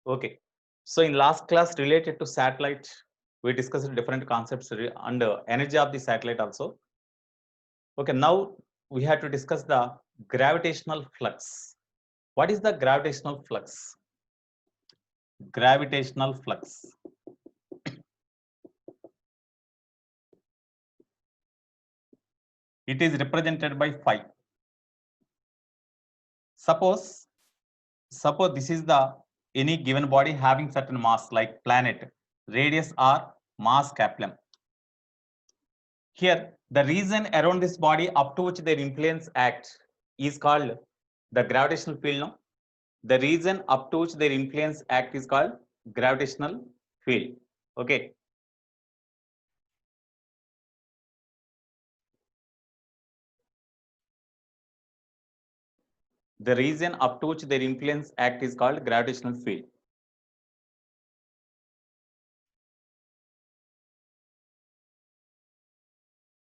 Okay. So in last class related to satellite, we discussed different concepts and energy of the satellite also. Okay, now we have to discuss the gravitational flux. What is the gravitational flux? Gravitational flux. It is represented by phi. Suppose this is the any given body having certain mass like planet, radius or mass capital M. Here, the region around this body up to which their influence act is called the gravitational field. No? The region up to which their influence act is called gravitational field. Okay. The region up to which their influence act is called gravitational field.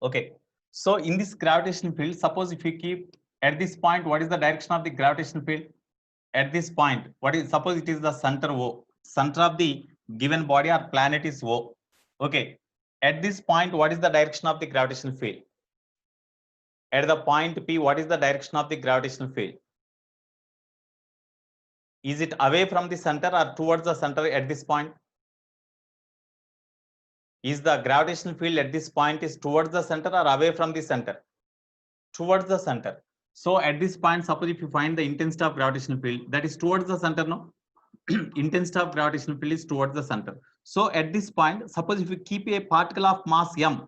Okay. So in this gravitational field, suppose if you keep at this point, what is the direction of the gravitational field? At this point, what is, suppose it is the center O, center of the given body or planet is O. Okay. At this point, what is the direction of the gravitational field? At the point P, what is the direction of the gravitational field? Is it away from the center or towards the center at this point? Is the gravitational field at this point is towards the center or away from the center? Towards the center. So at this point, suppose if you find the intensity of gravitational field, that is towards the center, no? Intensity of gravitational field is towards the center. So at this point, suppose if you keep a particle of mass m,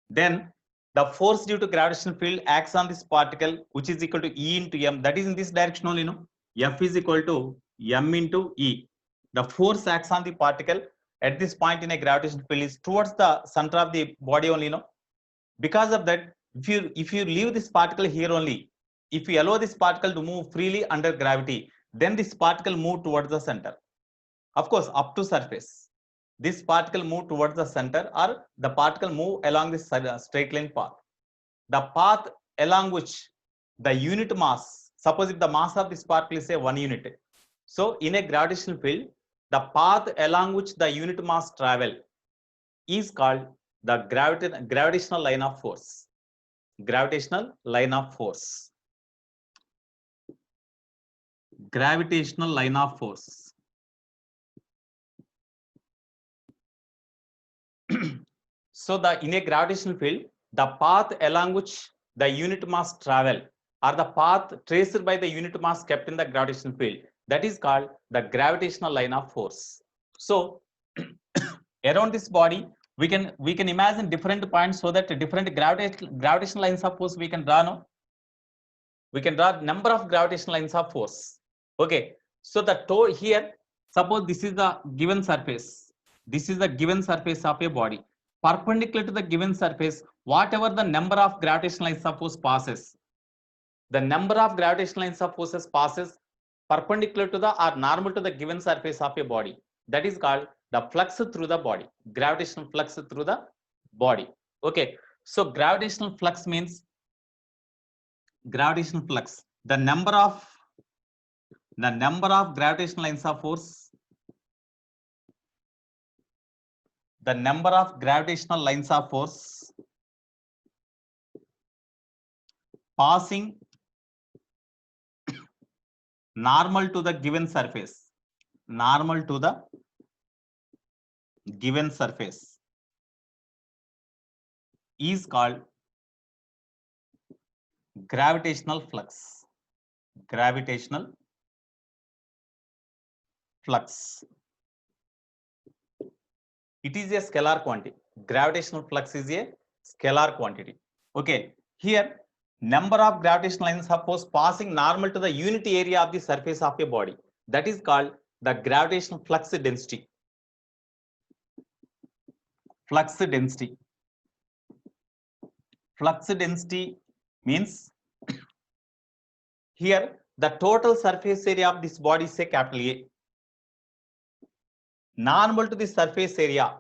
then the force due to gravitational field acts on this particle, which is equal to E into m. That is in this direction only, no? F is equal to m into E. The force acts on the particle at this point in a gravitational field is towards the center of the body only, no? Because of that, if you leave this particle here only, if you allow this particle to move freely under gravity, then this particle move towards the center. Of course, up to surface. This particle move towards the center, or the particle move along this straight line path. The path along which the unit mass, suppose if the mass of this particle is say 1 unit. So in a gravitational field, the path along which the unit mass travel is called the gravitational line of force. Gravitational line of force. Gravitational line of force. So in a gravitational field, the path along which the unit mass travel, or the path traced by the unit mass kept in the gravitational field, that is called the gravitational line of force. So around this body, we can imagine different points so that different gravitational lines of force we can draw. No? We can draw number of gravitational lines of force. Okay. So the here, suppose this is the given surface. This is the given surface of a body. Perpendicular to the given surface, whatever the number of gravitational lines of force passes, the number of gravitational lines of forces passes perpendicular to the or normal to the given surface of a body. That is called the flux through the body, gravitational flux through the body. Okay. So gravitational flux means gravitational flux, the number of gravitational lines of force, the number of gravitational lines of force passing normal to the given surface, normal to the given surface is called gravitational flux. Gravitational flux. It is a scalar quantity. Gravitational flux is a scalar quantity. Okay. Here, number of gravitational lines of force passing normal to the unit area of the surface of a body. That is called the gravitational flux density. Flux density. Flux density means here the total surface area of this body is say capital A. Normal to the surface area,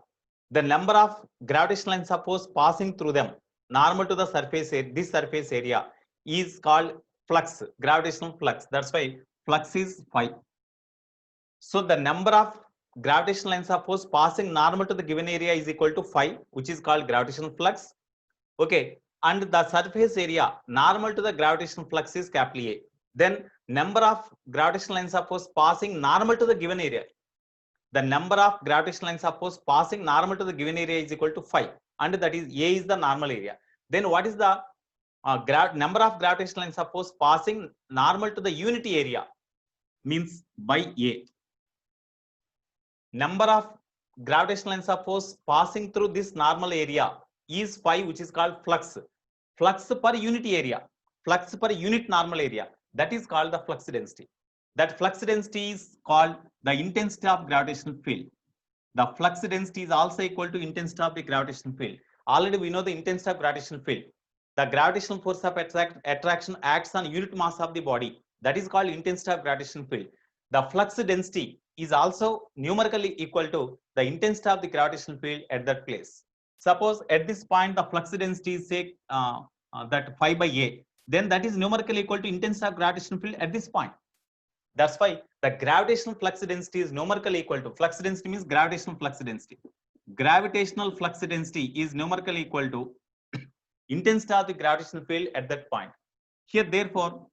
the number of gravitational lines of force passing through them, normal to the surface, this surface area is called flux, gravitational flux. That's why flux is phi. So the number of gravitational lines of force passing normal to the given area is equal to phi, which is called gravitational flux. Okay, and the surface area normal to the gravitational flux is capital A. Then number of gravitational lines of force passing normal to the given area. The number of gravitational lines of force passing normal to the given area is equal to phi, and that is A is the normal area. Then what is the number of gravitational lines of force passing normal to the unity area? Means by A. Number of gravitational lines of force passing through this normal area is phi, which is called flux. Flux per unity area, flux per unit normal area, that is called the flux density. That flux density is called the intensity of gravitational field. The flux density is also equal to intensity of the gravitational field. Already we know the intensity of gravitational field. The gravitational force of attraction acts on unit mass of the body. That is called intensity of gravitational field. The flux density is also numerically equal to the intensity of the gravitational field at that place. Suppose at this point the flux density is say that phi by A, then that is numerically equal to intensity of gravitational field at this point. That's why the gravitational flux density is numerically equal to, flux density means gravitational flux density. Gravitational flux density is numerically equal to intensity of the gravitational field at that point. Here, therefore,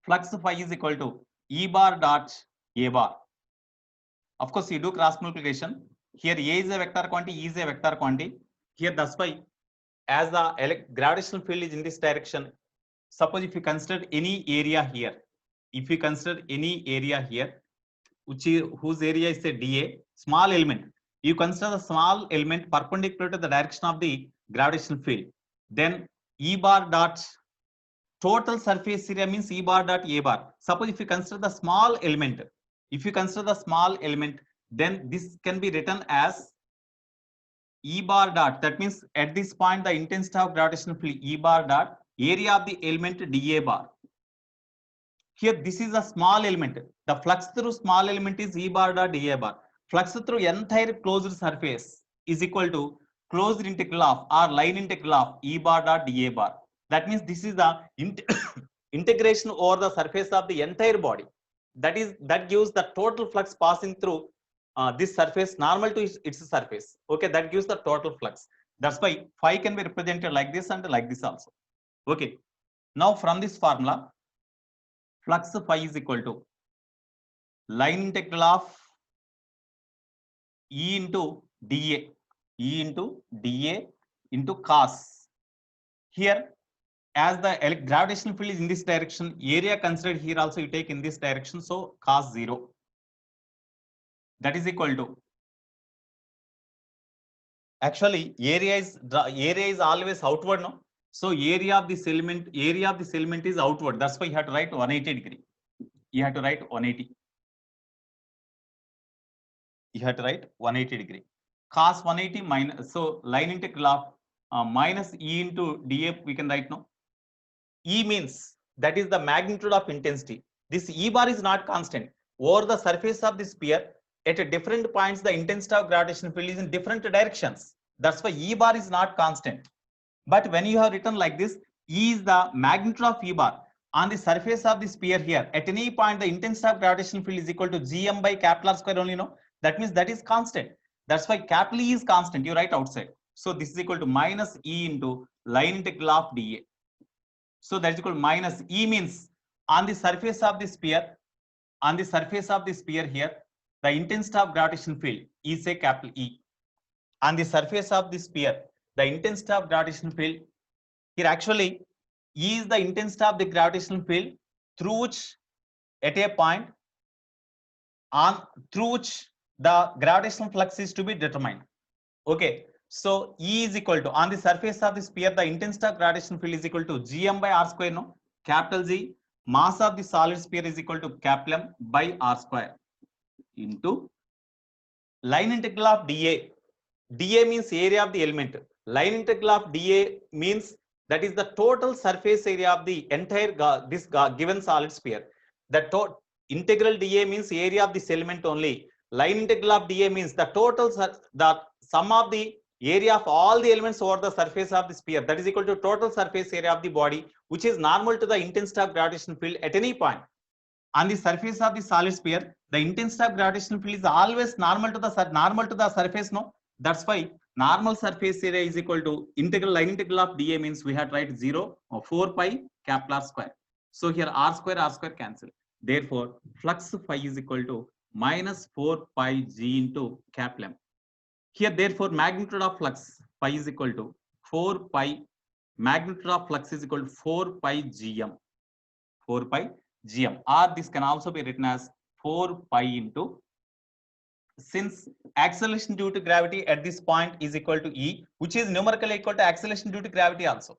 flux phi is equal to E bar dot A bar. Of course, you do cross multiplication. Here, A is a vector quantity, E is a vector quantity. Here, that's why, as the gravitational field is in this direction, suppose if you consider any area here, if you consider any area here, whose area is a dA, small element, you consider the small element perpendicular to the direction of the gravitational field, then E bar dot total surface area means E bar dot A bar. Suppose if you consider the small element, then this can be written as E bar dot, that means at this point the intensity of gravitational field E bar dot area of the element dA bar. Here this is a small element. The flux through small element is E bar dot dA bar. Flux through entire closed surface is equal to closed integral of or line integral of E bar dot dA bar. That means this is the integration over the surface of the entire body. That gives the total flux passing through this surface normal to its surface. Okay, that gives the total flux. That's why phi can be represented like this and like this also. Okay. Now from this formula, flux phi is equal to line integral of E into dA into cos. Here, as the gravitational field is in this direction, area considered here also you take in this direction, so cos 0. That is equal to, actually area is always outward, no? So area of this element is outward. That's why you have to write 180 degree. You have to write 180. You have to write 180 degree. Cos 180 minus, so line integral of minus E into dA we can write now. E means that is the magnitude of intensity. This E bar is not constant. Over the surface of the sphere, at different points, the intensity of gravitational field is in different directions. That's why E bar is not constant. But when you have written like this, E is the magnitude of E bar on the surface of the sphere here. At any point, the intensity of gravitational field is equal to Gm by capital R square only, no? That means that is constant. That's why capital E is constant. You write outside. So this is equal to minus E into line integral of dA. So that is equal to minus E means on the surface of the sphere, here, the intensity of gravitational field is a capital E. On the surface of the sphere, the intensity of gravitational field here, actually E is the intensity of the gravitational field through which at a point through which the gravitational flux is to be determined. Okay, so E is equal to, on the surface of the sphere, the intensity of gravitational field is equal to Gm by R square, no? Capital G, mass of the solid sphere is equal to capital M by R square into line integral of dA. dA means area of the element. Line integral of dA means that is the total surface area of the entire given solid sphere. The integral dA means area of this element only. Line integral of dA means the total the sum of the area of all the elements over the surface of the sphere. That is equal to total surface area of the body, which is normal to the intensity of gravitational field at any point. on the surface of the solid sphere, the intensity of gravitational field is always normal to the surface. No, that's why normal surface area is equal to line integral of dA means we have to write 0 or 4 pi capital R square. So here R square cancel. Therefore, flux phi is equal to minus 4 pi G into capital M. Here, therefore, magnitude of flux phi is equal to 4 pi. Magnitude of flux is equal to 4 pi Gm. 4 pi Gm. Or this can also be written as 4 pi into, since acceleration due to gravity at this point is equal to E, which is numerically equal to acceleration due to gravity also.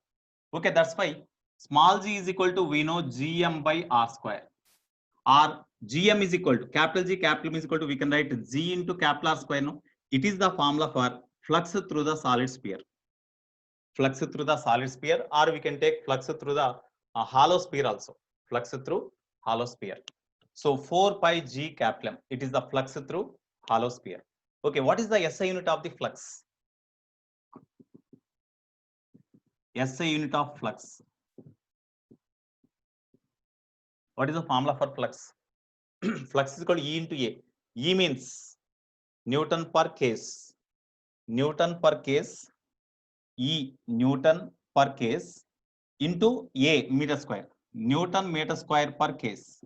Okay, that's why small g is equal to, we know, Gm by R square. Or Gm is equal to capital G, capital M is equal to, we can write G into capital R square. No, it is the formula for flux through the solid sphere. Flux through the solid sphere, or we can take flux through the hollow sphere also. Flux through hollow sphere. So 4 pi G capital M, it is the flux through hollow sphere. Okay, what is the SI unit of the flux? SI unit of flux. What is the formula for flux? Flux is equal to E into A. E means Newton per case. Newton per case. E Newton per case into A meter square. Newton meter square per case.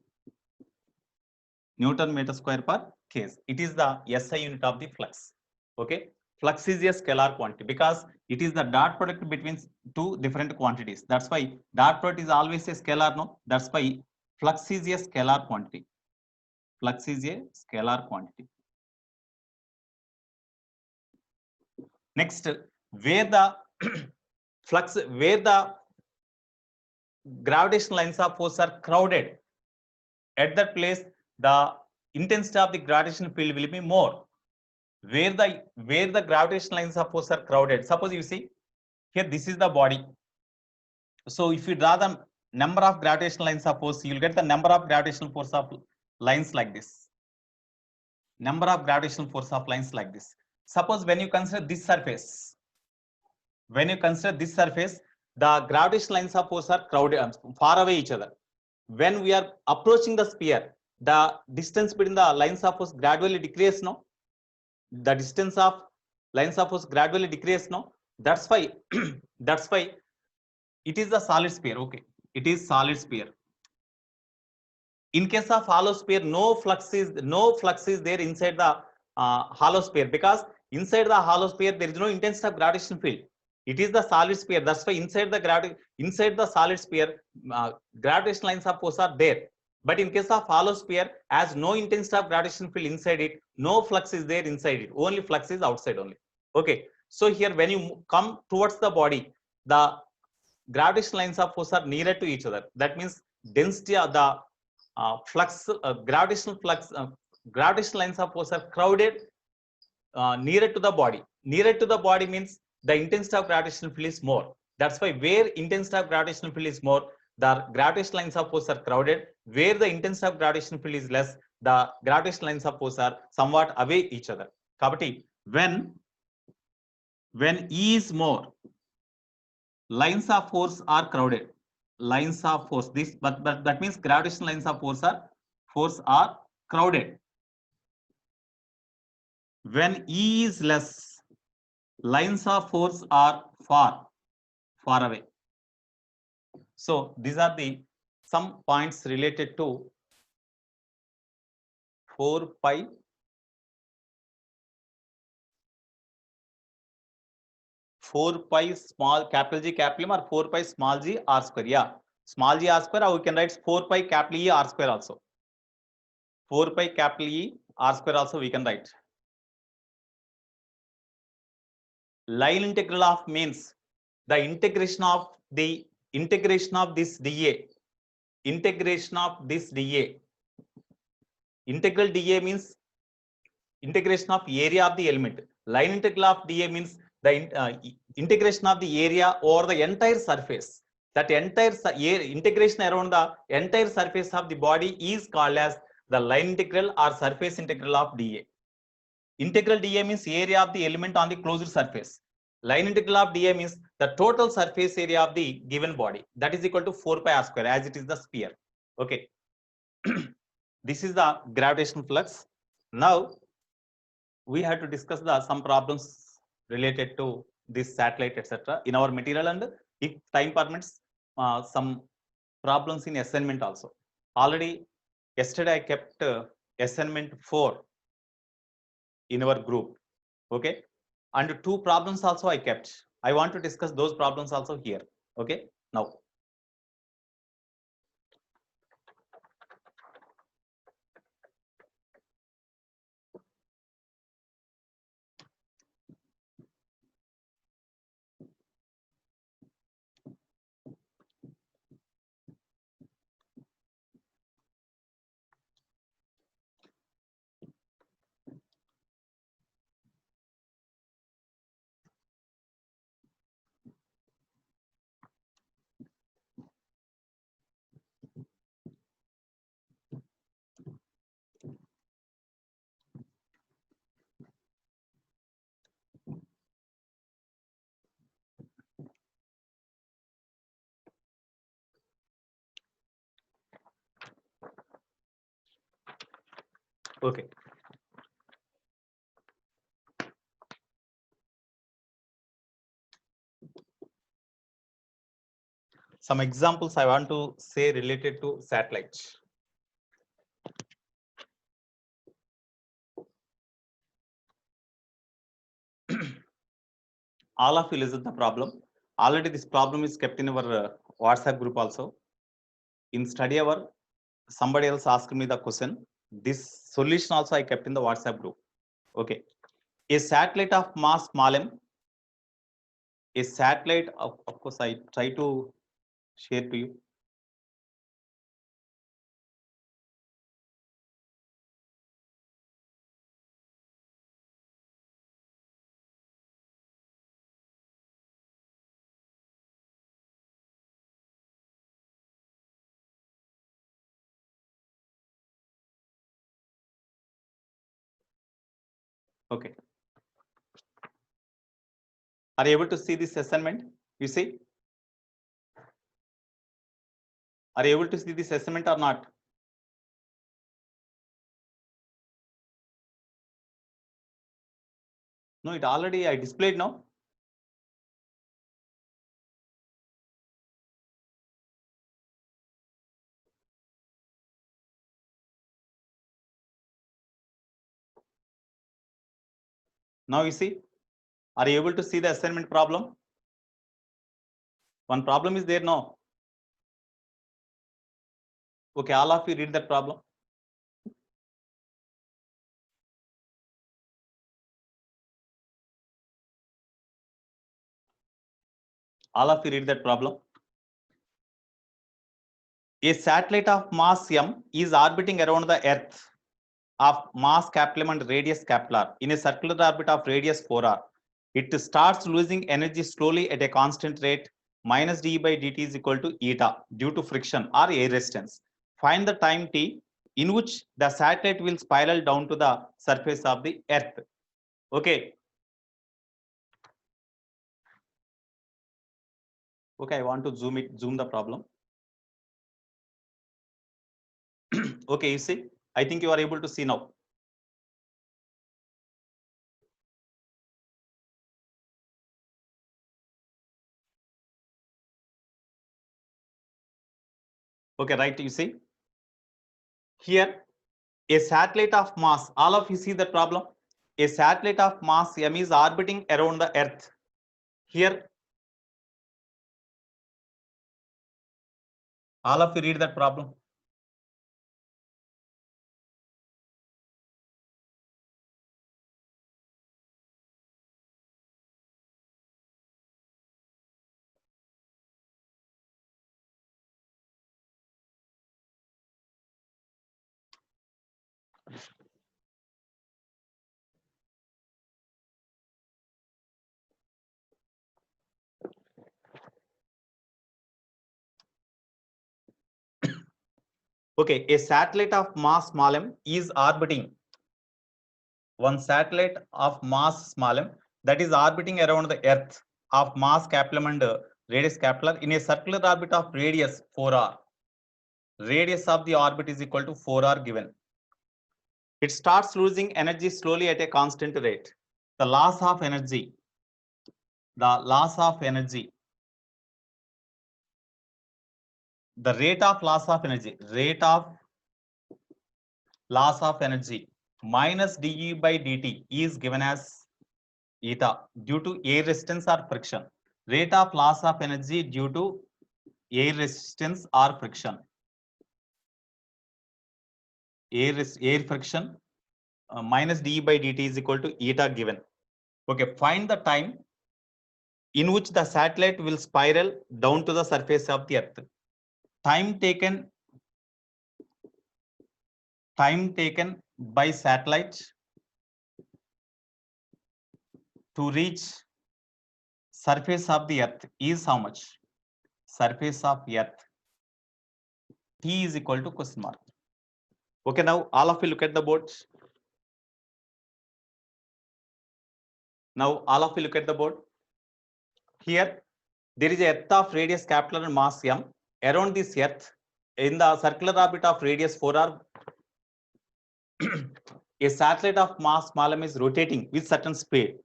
Newton meter square per case. It is the SI unit of the flux. Okay. Flux is a scalar quantity because it is the dot product between two different quantities. That's why dot product is always a scalar. No, that's why flux is a scalar quantity. Flux is a scalar quantity. Next, where the flux, where the gravitational lines of force are crowded, at that place the intensity of the gravitational field will be more. Where the gravitational lines of force are crowded, suppose you see here, this is the body. So if you draw the number of gravitational lines of force, you will get the number of gravitational force of lines like this. Number of gravitational force of lines like this. Suppose when you consider this surface, the gravitational lines of force are crowded, far away each other. When we are approaching the sphere, the distance between the lines of force gradually decreases. No, the distance of lines of force gradually decreases. No, that's why that's why it is the solid sphere. Okay, it is solid sphere. In case of hollow sphere, no flux is there inside the hollow sphere, because inside the hollow sphere there is no intensity of gravitational field. It is the solid sphere. That's why inside the solid sphere, gravitational lines of force are there. But in case of hollow sphere, as no intensity of gravitational field inside it, no flux is there inside it. Only flux is outside only. Okay. So here, when you come towards the body, the gravitational lines of force are nearer to each other. That means density of the gravitational lines of force are crowded nearer to the body. Nearer to the body means the intensity of gravitational field is more. That's why where intensity of gravitational field is more, the gravitational lines of force are crowded. Where the intensity of gravitational field is less, the gravitational lines of force are somewhat away each other. Kabatti, when E is more, lines of force are crowded. Lines of force, but that means gravitational lines of force are crowded. When E is less, lines of force are far away. So these are the some points related to 4 pi small capital G capital M, or 4 pi small g R square. Yeah, small g R square, or we can write 4 pi capital E R square also. 4 pi capital E R square also we can write. Line integral of means the integration of this dA. Integration of this dA. Integral dA means integration of area of the element. Line integral of dA means the integration of the area over the entire surface. That entire integration around the entire surface of the body is called as the line integral or surface integral of dA. Integral dA means area of the element on the closed surface. Line integral of dA means the total surface area of the given body. That is equal to 4 pi R square, as it is the sphere. Okay. This is the gravitational flux. Now we have to discuss some problems related to this satellite, etc. in our material, and if time permits, some problems in assignment also. Already yesterday I kept assignment 4 in our group, okay, and 2 problems also I kept. I want to discuss those problems also here, okay. Now okay, some examples I want to say related to satellite. All of you listen the problem. Already this problem is kept in our WhatsApp group also. In study hour, somebody else asked me the question. This solution also I kept in the WhatsApp group. Okay. A satellite of mass small m. A satellite of course I try to share to you. Okay. Are you able to see this assignment? You see? Are you able to see this assignment or not? No, it already I displayed now. Now you see? Are you able to see the assignment problem? One problem is there now. Okay, all of you read that problem. All of you read that problem. A satellite of mass m is orbiting around the Earth of mass capital M and radius capital R in a circular orbit of radius 4r. It starts losing energy slowly at a constant rate. Minus d by dt is equal to eta due to friction or air resistance. Find the time t in which the satellite will spiral down to the surface of the Earth. Okay. Okay, I want to zoom the problem. Okay, you see, I think you are able to see now. Okay, right, you see here a satellite of mass, all of you see the problem. A satellite of mass m is orbiting around the Earth. Here, all of you read that problem. Okay, a satellite of mass small m is orbiting. One satellite of mass small m that is orbiting around the Earth of mass capital M and radius capital R in a circular orbit of radius 4r. Radius of the orbit is equal to 4r given. It starts losing energy slowly at a constant rate. The loss of energy, the loss of energy, the rate of loss of energy, rate of loss of energy minus dE by dt is given as eta due to air resistance or friction. Rate of loss of energy due to air resistance or friction. Air friction minus dE by dt is equal to eta given. Okay, find the time in which the satellite will spiral down to the surface of the earth. Time taken by satellite to reach surface of the earth is how much? Surface of earth. T is equal to question mark. Okay, now all of you look at the board. Now all of you look at the board. Here there is a earth of radius capital and mass m. Around this earth in the circular orbit of radius 4r, a satellite of mass small m is rotating with certain speed.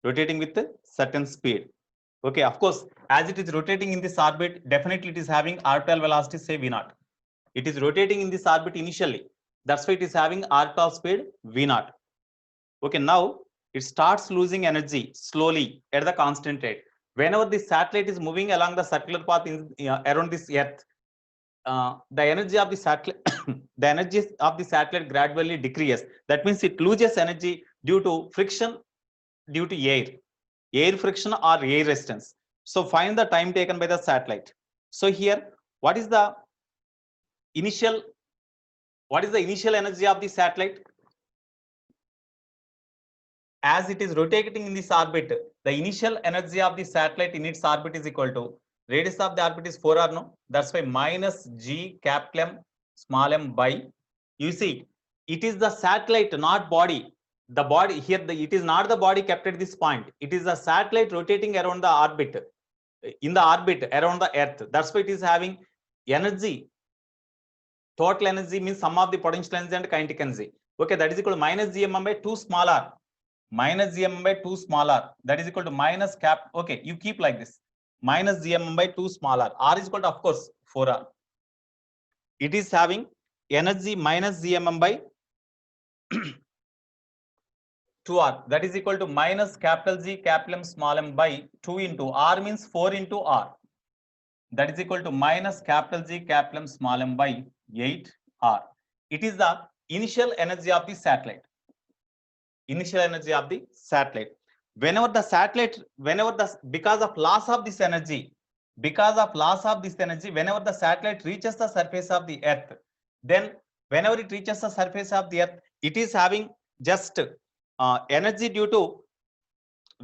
Rotating with a certain speed. Okay, of course, as it is rotating in this orbit, definitely it is having orbital velocity, say v0. It is rotating in this orbit initially. That's why it is having orbital speed v0. Okay, now it starts losing energy slowly at the constant rate. Whenever the satellite is moving along the circular path in around this earth, the energy of the satellite the energy of the satellite gradually decreases. That means it loses energy due to friction, due to air friction or air resistance. So find the time taken by the satellite. So here, what is the initial energy of the satellite? As it is rotating in this orbit, the initial energy of the satellite in its orbit is equal to radius of the orbit is 4r, no? That's why minus g capital M small m by, you see, it is the satellite, not body. The body here, it is not the body kept at this point. It is the satellite rotating around the orbit, in the orbit around the earth. That's why it is having energy. Total energy means sum of the potential energy and kinetic energy. Okay, that is equal to minus gmm by 2 small r. Minus gmm by 2 small r. That is equal to minus cap. Okay, you keep like this. Minus gmm by 2 small r. R is equal to, of course, 4r. It is having energy minus gmm by 2r. That is equal to minus capital G capital M small m by 2 into r means 4 into r. That is equal to minus capital G capital M small m by 8r. It is the initial energy of the satellite. Initial energy of the satellite. Whenever the satellite, because of loss of this energy, whenever the satellite reaches the surface of the earth, then whenever it reaches the surface of the earth, it is having just energy due to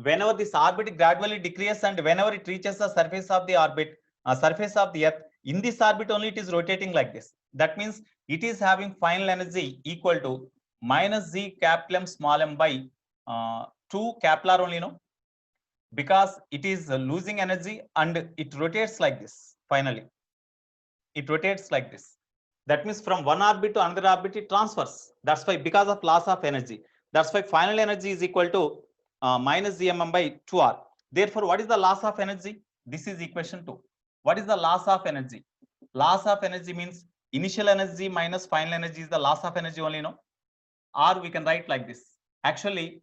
whenever this orbit gradually decreases and whenever it reaches the surface of the orbit, surface of the earth, in this orbit only it is rotating like this. That means it is having final energy equal to minus z capital M small m by 2 capital R only, no? Because it is losing energy and it rotates like this. Finally, it rotates like this. That means from one orbit to another orbit it transfers. That's why, because of loss of energy, that's why final energy is equal to minus gmm by 2r. Therefore, what is the loss of energy? This is equation 2. What is the loss of energy? Loss of energy means initial energy minus final energy is the loss of energy only, no? Or we can write like this. Actually,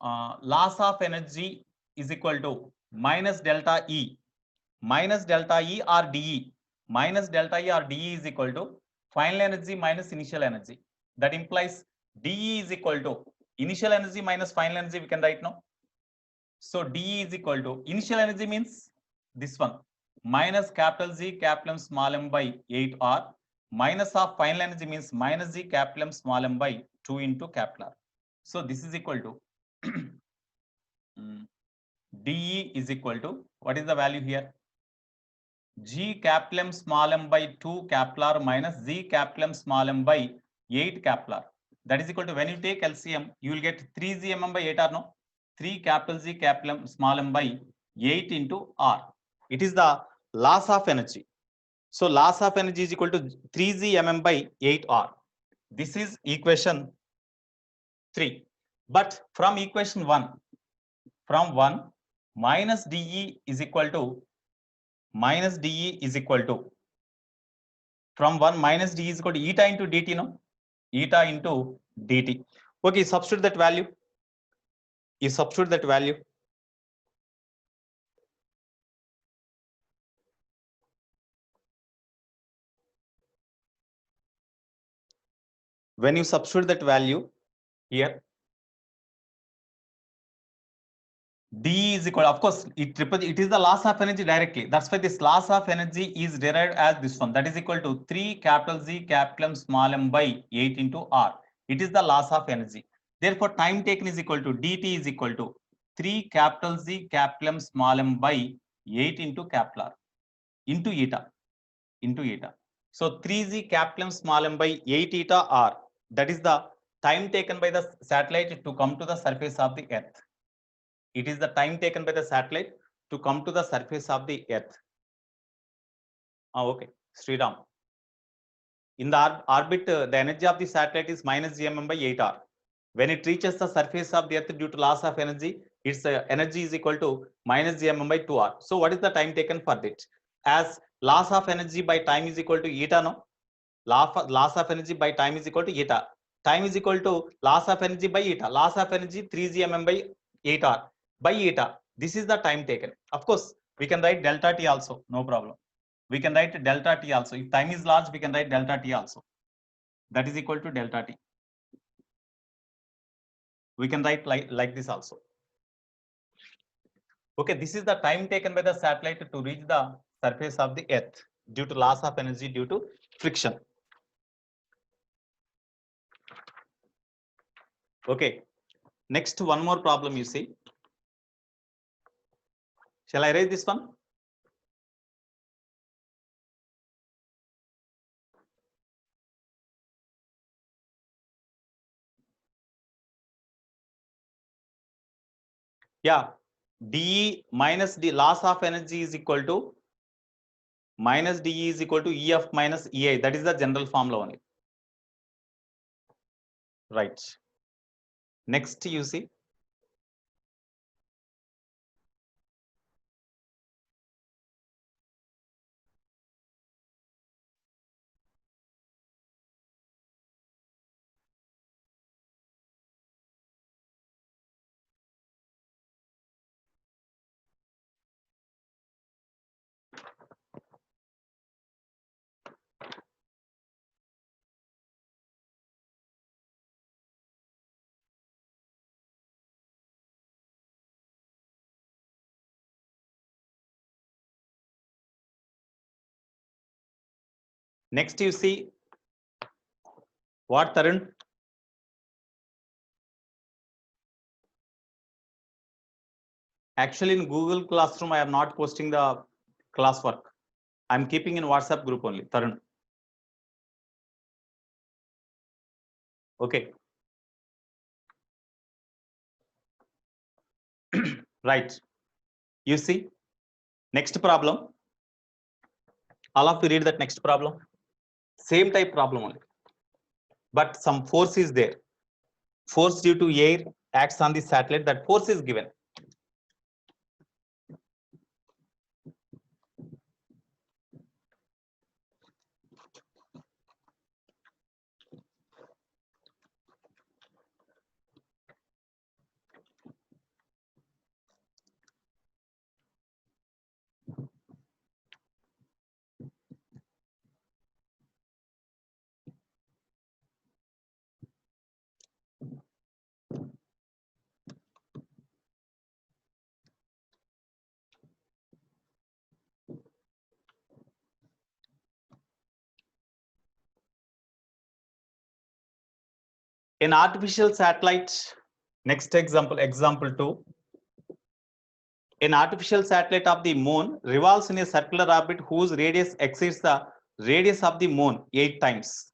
loss of energy is equal to minus delta E or dE. Minus delta E or dE is equal to final energy minus initial energy. That implies dE is equal to initial energy minus final energy, we can write now. So dE is equal to initial energy means this one, minus capital Z capital M small m by 8r, minus of final energy means minus Z capital M small m by 2 into capital R. So this is equal to dE is equal to, what is the value here? G capital M small m by 2 capital R minus Z capital M small m by 8 capital R. That is equal to, when you take LCM, you will get 3 gmm by 8R, no? 3 capital Z capital M small m by 8 into R. It is the loss of energy. So loss of energy is equal to 3gmm by 8r. This is equation 3. But from equation 1, minus dE is equal to from 1 minus dE is equal to eta into dt, no? Eta into dt. Okay, substitute that value. You substitute that value. When you substitute that value here, D is equal, of course, it is the loss of energy directly. That's why this loss of energy is derived as this one. That is equal to 3 capital Z capital M small m by 8 into R. It is the loss of energy. Therefore, time taken is equal to dt is equal to 3 capital Z capital M small m by 8 into capital R into eta. So 3z capital M small m by 8 eta R. That is the time taken by the satellite to come to the surface of the Earth. It is the time taken by the satellite to come to the surface of the Earth. Okay, Sriram. In the orbit, the energy of the satellite is minus gmm by 8r. When it reaches the surface of the Earth due to loss of energy, its energy is equal to minus gmm by 2r. So what is the time taken for that? As loss of energy by time is equal to eta, no? Loss of energy by time is equal to eta. Time is equal to loss of energy by eta. Loss of energy 3gmm by 8r by eta. This is the time taken. Of course, we can write delta t also, no problem. We can write delta t also. If time is large, we can write delta t also. That is equal to delta t. We can write like this also. Okay, this is the time taken by the satellite to reach the surface of the Earth due to loss of energy due to friction. Okay, next one more problem you see. Shall I raise this one? Yeah, dE minus the loss of energy is equal to minus dE is equal to EF minus EI. That is the general formula only. Right. Next you see. Next you see what, Tarun? Actually, in Google Classroom, I am not posting the classwork. I'm keeping in WhatsApp group only, Tarun. Okay. Right. You see, next problem. All of you read that next problem. Same type problem only. But some force is there. Force due to air acts on the satellite. That force is given. An artificial satellite, next example 2. An artificial satellite of the moon revolves in a circular orbit whose radius exceeds the radius of the moon 8 times.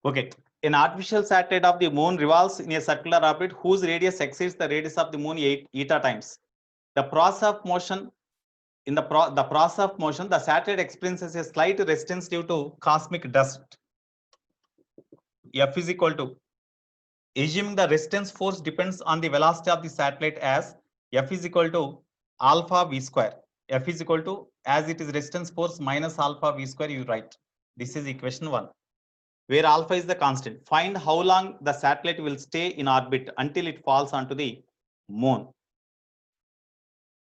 Okay, an artificial satellite of the moon revolves in a circular orbit whose radius exceeds the radius of the moon 8 eta times. The process of motion, the process of motion, the satellite experiences a slight resistance due to cosmic dust. F is equal to, assuming the resistance force depends on the velocity of the satellite as F is equal to alpha v square. F is equal to, as it is resistance force minus alpha v square, you write. This is equation 1, where alpha is the constant. Find how long the satellite will stay in orbit until it falls onto the moon.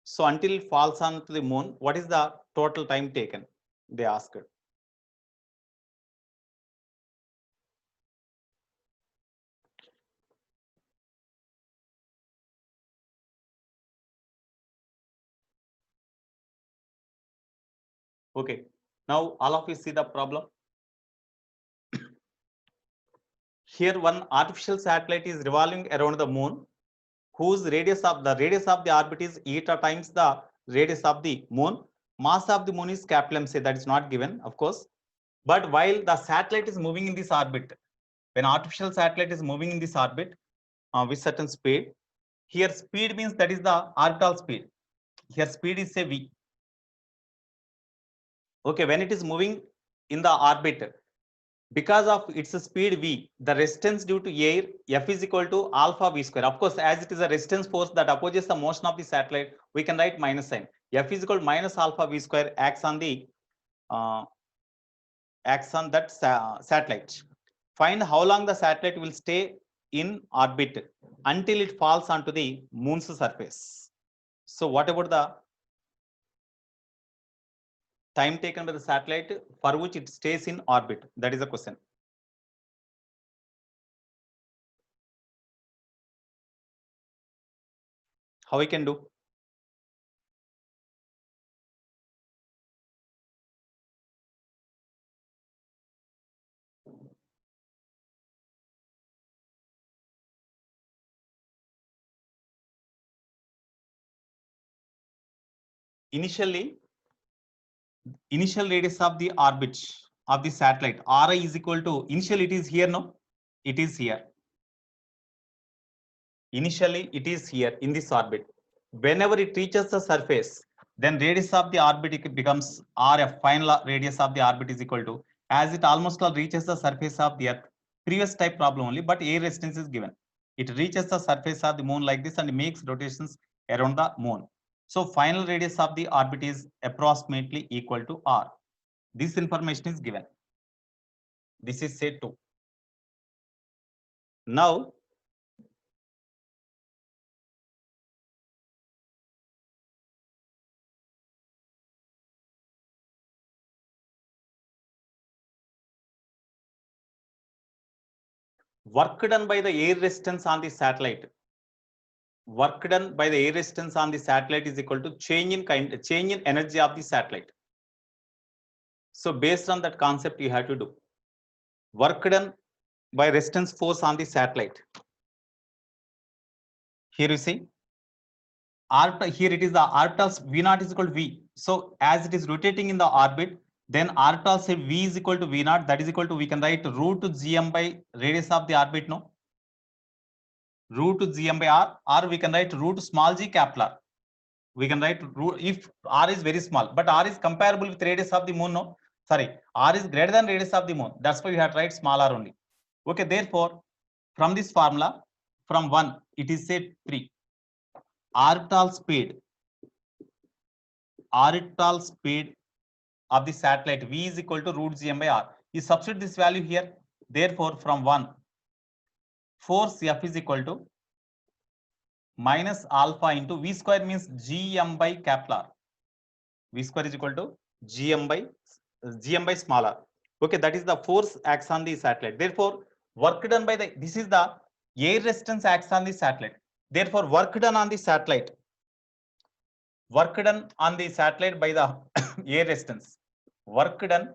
So until it falls onto the moon, what is the total time taken? They asked. Okay, now all of you see the problem. Here one artificial satellite is revolving around the moon, whose radius of the orbit is eta times the radius of the moon. Mass of the moon is capital M, say that is not given, of course. But while the satellite is moving in this orbit, when artificial satellite is moving in this orbit with certain speed, here speed means that is the orbital speed. Here speed is say v. Okay, when it is moving in the orbit, because of its speed v, the resistance due to air F is equal to alpha v square. Of course, as it is a resistance force that opposes the motion of the satellite, we can write minus sign. F is equal to minus alpha v square acts on that satellite. Find how long the satellite will stay in orbit until it falls onto the moon's surface. So what about the time taken by the satellite for which it stays in orbit? That is the question. How we can do? Initial radius of the orbit of the satellite Ri is equal to, initially it is here, no? It is here. Initially it is here in this orbit. Whenever it reaches the surface, then radius of the orbit it becomes Rf. Final radius of the orbit is equal to, as it almost all reaches the surface of the earth. Previous type problem only, but air resistance is given. It reaches the surface of the moon like this and makes rotations around the moon. So final radius of the orbit is approximately equal to R. This information is given. This is say 2. Now, work done by the air resistance on the satellite. Work done by the air resistance on the satellite is equal to change in energy of the satellite. So based on that concept, you have to do work done by resistance force on the satellite. Here you see, here it is the orbital v naught is equal to v. So as it is rotating in the orbit, then orbital say v is equal to v naught. That is equal to, we can write root gm by radius of the orbit, no? Root gm by r, or we can write root small g capital R. We can write root if r is very small, but r is comparable with radius of the moon, no? Sorry, r is greater than radius of the moon. That's why we have to write small r only. Okay, therefore, from this formula, from 1, it is say 3. Orbital speed of the satellite v is equal to root gm by r. You substitute this value here. Therefore, from 1, force F is equal to minus alpha into v square means gm by capital R. V square is equal to gm by small r. Okay, that is the force acts on the satellite. Therefore, work done by this is the air resistance acts on the satellite. Therefore, work done on the satellite by the air resistance. Work done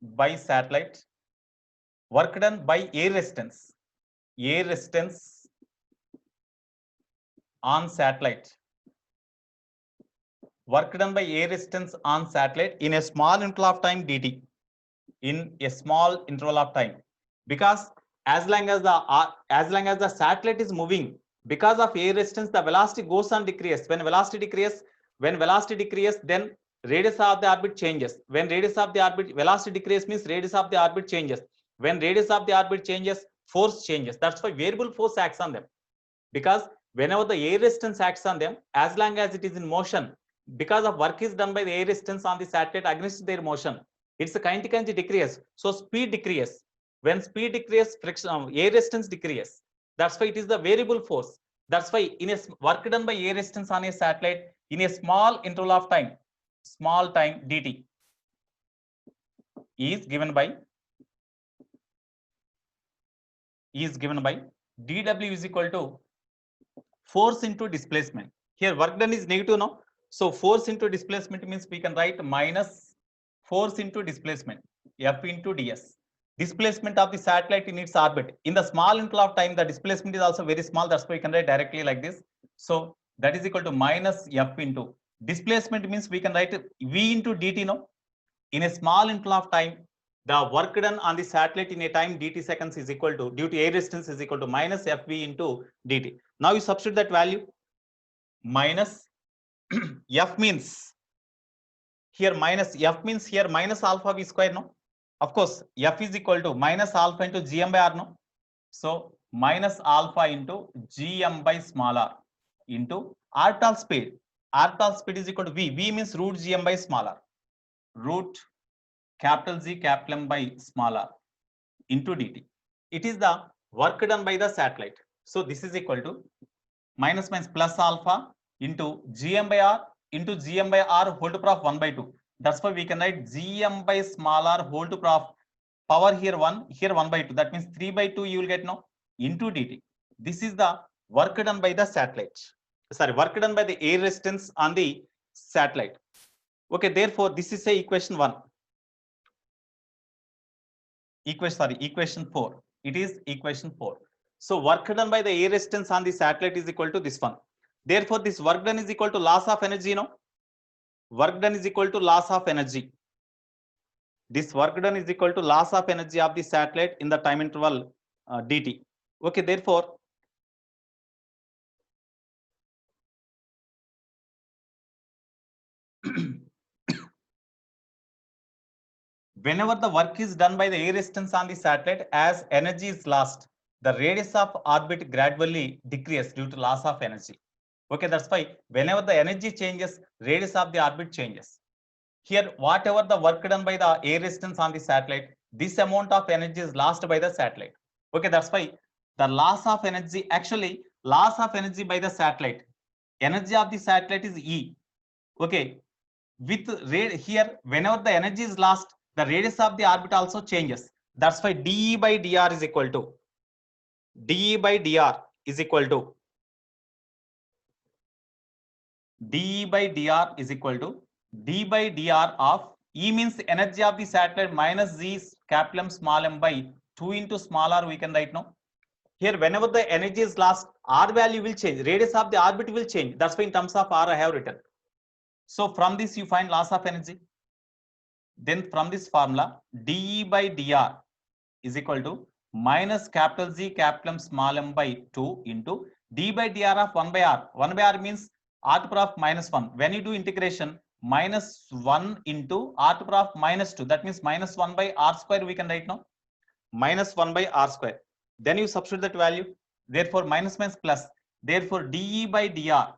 by satellite. Work done by air resistance. Air resistance on satellite. Work done by air resistance on satellite in a small interval of time dt. In a small interval of time. because as long as the satellite is moving, because of air resistance, the velocity goes on decrease. When velocity decreases, then radius of the orbit changes. When radius of the orbit velocity decrease means radius of the orbit changes. When radius of the orbit changes, force changes. That's why variable force acts on them, because whenever the air resistance acts on them, as long as it is in motion, because of work is done by the air resistance on the satellite against their motion, its kinetic energy decreases, so speed decreases. When speed decreases, friction, air resistance decreases. That's why it is the variable force. That's why in a work done by air resistance on a satellite in a small interval of time, small time dt is given by dw is equal to force into displacement. Here work done is negative now, so force into displacement means we can write minus force into displacement, F into ds. Displacement of the satellite in its orbit. In the small interval of time, the displacement is also very small. That's why we can write directly like this. So that is equal to minus F into displacement means we can write V into dt now. In a small interval of time, the work done on the satellite in a time dt seconds is equal to, due to air resistance, is equal to minus Fv into dt. Now you substitute that value. Minus F means here minus F means here minus alpha v square, no? Of course, F is equal to minus alpha into gm by r, no? So minus alpha into gm by small r into orbital speed. Orbital speed is equal to v. V means root gm by small r. Root capital G capital M by small r into dt. It is the work done by the satellite. So this is equal to minus plus alpha into gm by r into gm by r whole to power of 1 by 2. That's why we can write gm by small r whole to power of power here 1, here 1 by 2. That means 3 by 2 you will get now into dt. This is the work done by the satellite. Sorry, work done by the air resistance on the satellite. Okay, therefore this is a equation 1. Equation 4. It is equation 4. So work done by the air resistance on the satellite is equal to this one. Therefore, this work done is equal to loss of energy, no? Work done is equal to loss of energy. This work done is equal to loss of energy of the satellite in the time interval dt. Okay, therefore, whenever the work is done by the air resistance on the satellite, as energy is lost, the radius of orbit gradually decreases due to loss of energy. Okay, that's why whenever the energy changes, radius of the orbit changes. Here, whatever the work done by the air resistance on the satellite, this amount of energy is lost by the satellite. Okay, that's why the loss of energy, actually loss of energy by the satellite, energy of the satellite is E. Okay, with here, whenever the energy is lost, the radius of the orbit also changes. That's why dE by dr is equal to dE by dr is equal to dE by dr is equal to d by dr of E means energy of the satellite minus z capital M small m by 2 into small r we can write now. Here, whenever the energy is lost, r value will change. Radius of the orbit will change. That's why in terms of r I have written. So from this you find loss of energy. Then from this formula, dE by dr is equal to minus capital Z capital M small m by 2 into d by dr of 1 by r. 1 by r means r to the power of minus 1. When you do integration, minus 1 into r to the power of minus 2. That means minus 1 by r square we can write now. Minus 1 by r square. Then you substitute that value. Therefore, minus plus. Therefore, dE by dr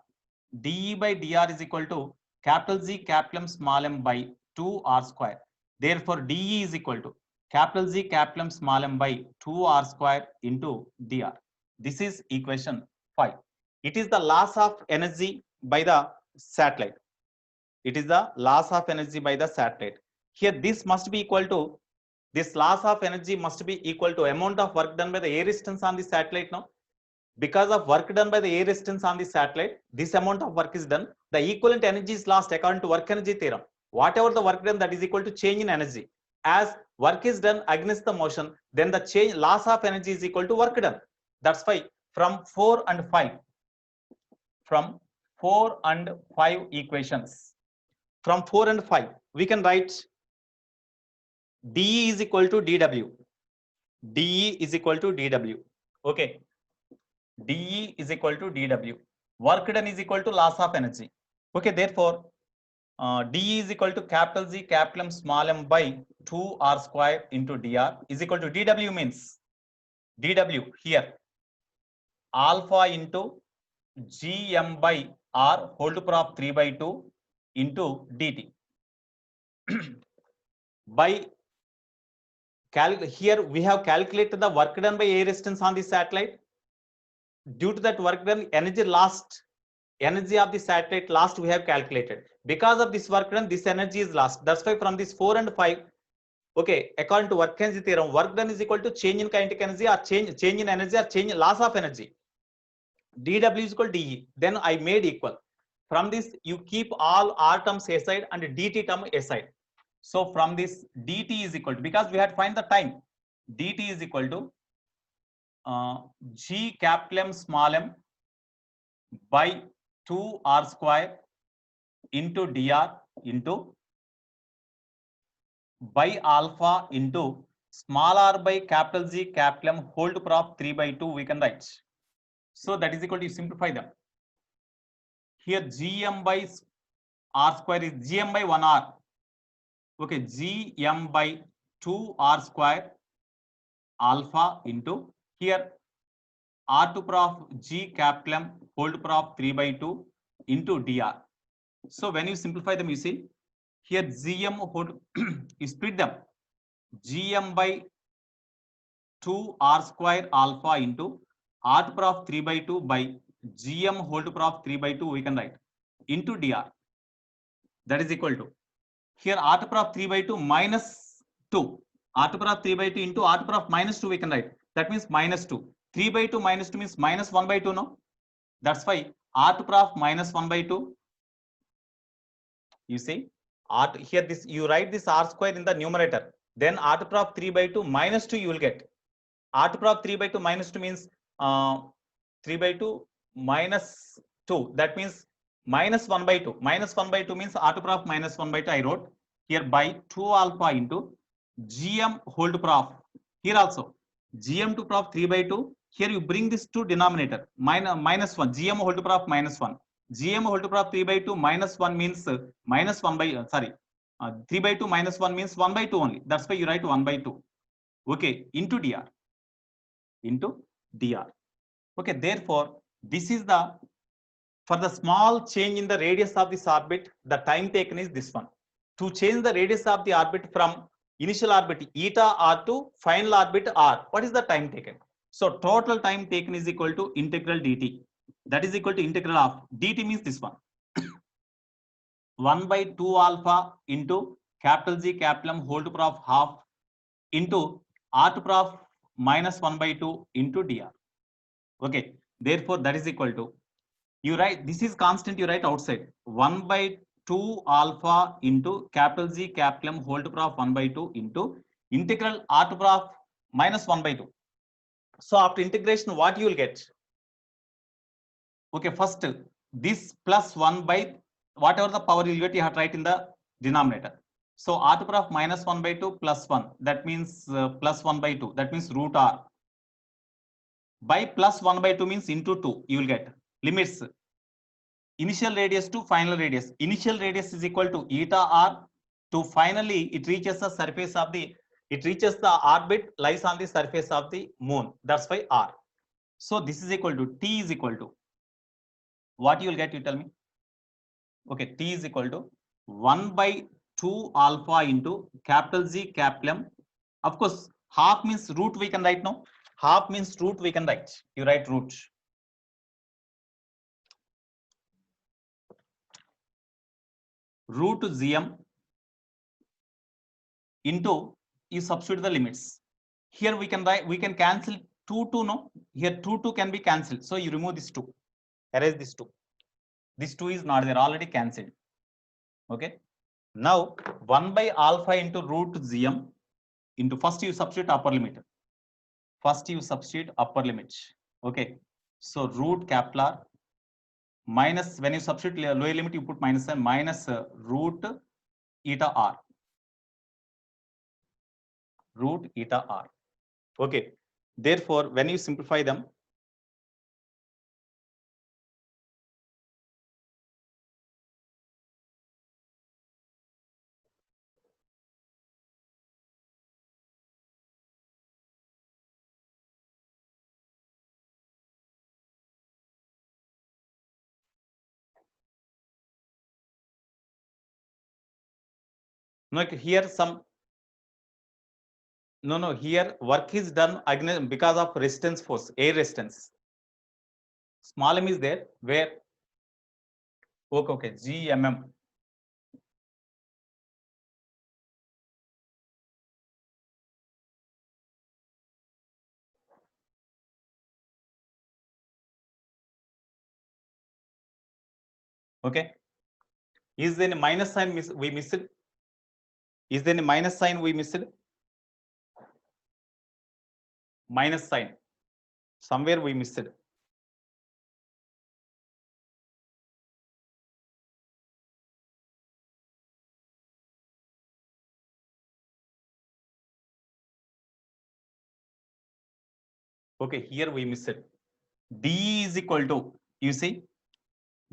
is equal to capital Z capital M small m by 2 r square. Therefore, dE is equal to capital Z capital M small m by 2 r square into dr. This is equation 5. It is the loss of energy by the satellite. It is the loss of energy by the satellite. Here, this must be equal to, this loss of energy must be equal to amount of work done by the air resistance on the satellite now. Because of work done by the air resistance on the satellite, this amount of work is done. The equivalent energy is lost according to work energy theorem. Whatever the work done, that is equal to change in energy. As work is done against the motion, then the change loss of energy is equal to work done. That's why from 4 and 5 equations, from 4 and 5, we can write dE is equal to dW. dE is equal to dW. Okay, dE is equal to dW. Work done is equal to loss of energy. Okay, therefore dE is equal to capital Z capital M small m by 2 R square into dr is equal to dW means dW here alpha into Gm by R whole to power of 3 by 2 into dt. By here we have calculated the work done by air resistance on the satellite. Due to that work done, energy of the satellite lost we have calculated. Because of this work done, this energy is lost. That's why from this 4 and 5, okay, according to work energy theorem, work done is equal to change in kinetic energy or change in energy or change in loss of energy. dW is equal to dE. Then I made equal. From this, you keep all R terms aside and dt term aside. So from this, dt is equal to, because we had to find the time, dt is equal to G capital M small m by 2 R square into dr into by alpha into small r by capital Z capital M whole to power of 3 by 2 we can write. So that is equal to, you simplify them. Here Gm by R square is Gm by 1R. Okay, Gm by 2R square alpha into here R to power of G capital M whole to power of 3 by 2 into dr. So when you simplify them, you see here Gm whole you split them. Gm by 2R square alpha into R to power of 3 by 2 by Gm whole to power of 3 by 2 we can write into dr. That is equal to here R to power of 3 by 2 minus 2. R to power of 3 by 2 into R to power of minus 2 we can write. That means minus 2. 3 by 2 minus 2 means minus 1 by 2, no? That's why R to power of minus 1 by 2. You see, R here this you write this R square in the numerator. Then R to power of 3 by 2 minus 2 you will get. R to power of 3 by 2 minus 2 means 3 by 2 minus 2. That means minus 1 by 2. Minus 1 by 2 means R to power of minus 1 by 2 I wrote here by 2 alpha into Gm whole to power of here also Gm to power of 3 by 2. Here you bring this to denominator minus 1 Gm whole to power of minus 1. Gm whole to power of 3 by 2 minus 1 means minus 1 by 3 by 2 minus 1 means 1 by 2 only. That's why you write 1 by 2. Okay, into dr. Into dr. Okay, therefore, this is the, for the small change in the radius of this orbit, the time taken is this one. To change the radius of the orbit from initial orbit eta r to final orbit r, what is the time taken? So total time taken is equal to integral dt. That is equal to integral of dt means this one. 1 by 2 alpha into capital Z capital M whole to power of half into R to power of minus 1 by 2 into dr. Okay, therefore that is equal to, you write this is constant, you write outside 1 by 2 alpha into capital Z capital M whole to power of 1 by 2 into integral R to power of minus 1 by 2. So after integration, what you will get? Okay, first this plus 1 by whatever the power you will get, you have to write in the denominator. So R to power of minus 1 by 2 plus 1, that means plus 1 by 2, that means root R. By plus 1 by 2 means into 2, you will get limits initial radius to final radius. Initial radius is equal to eta r to finally it reaches the surface of the, it reaches the orbit lies on the surface of the moon. That's why r. So this is equal to t is equal to, what you will get, you tell me. Okay, t is equal to 1 by 2 alpha into capital Z capital M. Of course, half means root we can write now. Half means root we can write. You write root. Root Gm into, you substitute the limits. Here we can write, we can cancel 2 no. Here 2 can be cancelled. So you remove this 2. Erase this 2. This 2 is not there, already cancelled. Okay. Now 1 by alpha into root Gm into, first you substitute upper limit. First you substitute upper limit. Okay. So root capital R minus, when you substitute lower limit, you put minus and minus root eta r. Root eta r. Okay. Therefore, when you simplify them, no, here some, no, here work is done against because of resistance force, air resistance. Small m is there where, okay, GMM. Okay. Is there any minus sign we missed? Is there any minus sign we missed? Minus sign. Somewhere we missed. Okay, here we missed. D is equal to, you see,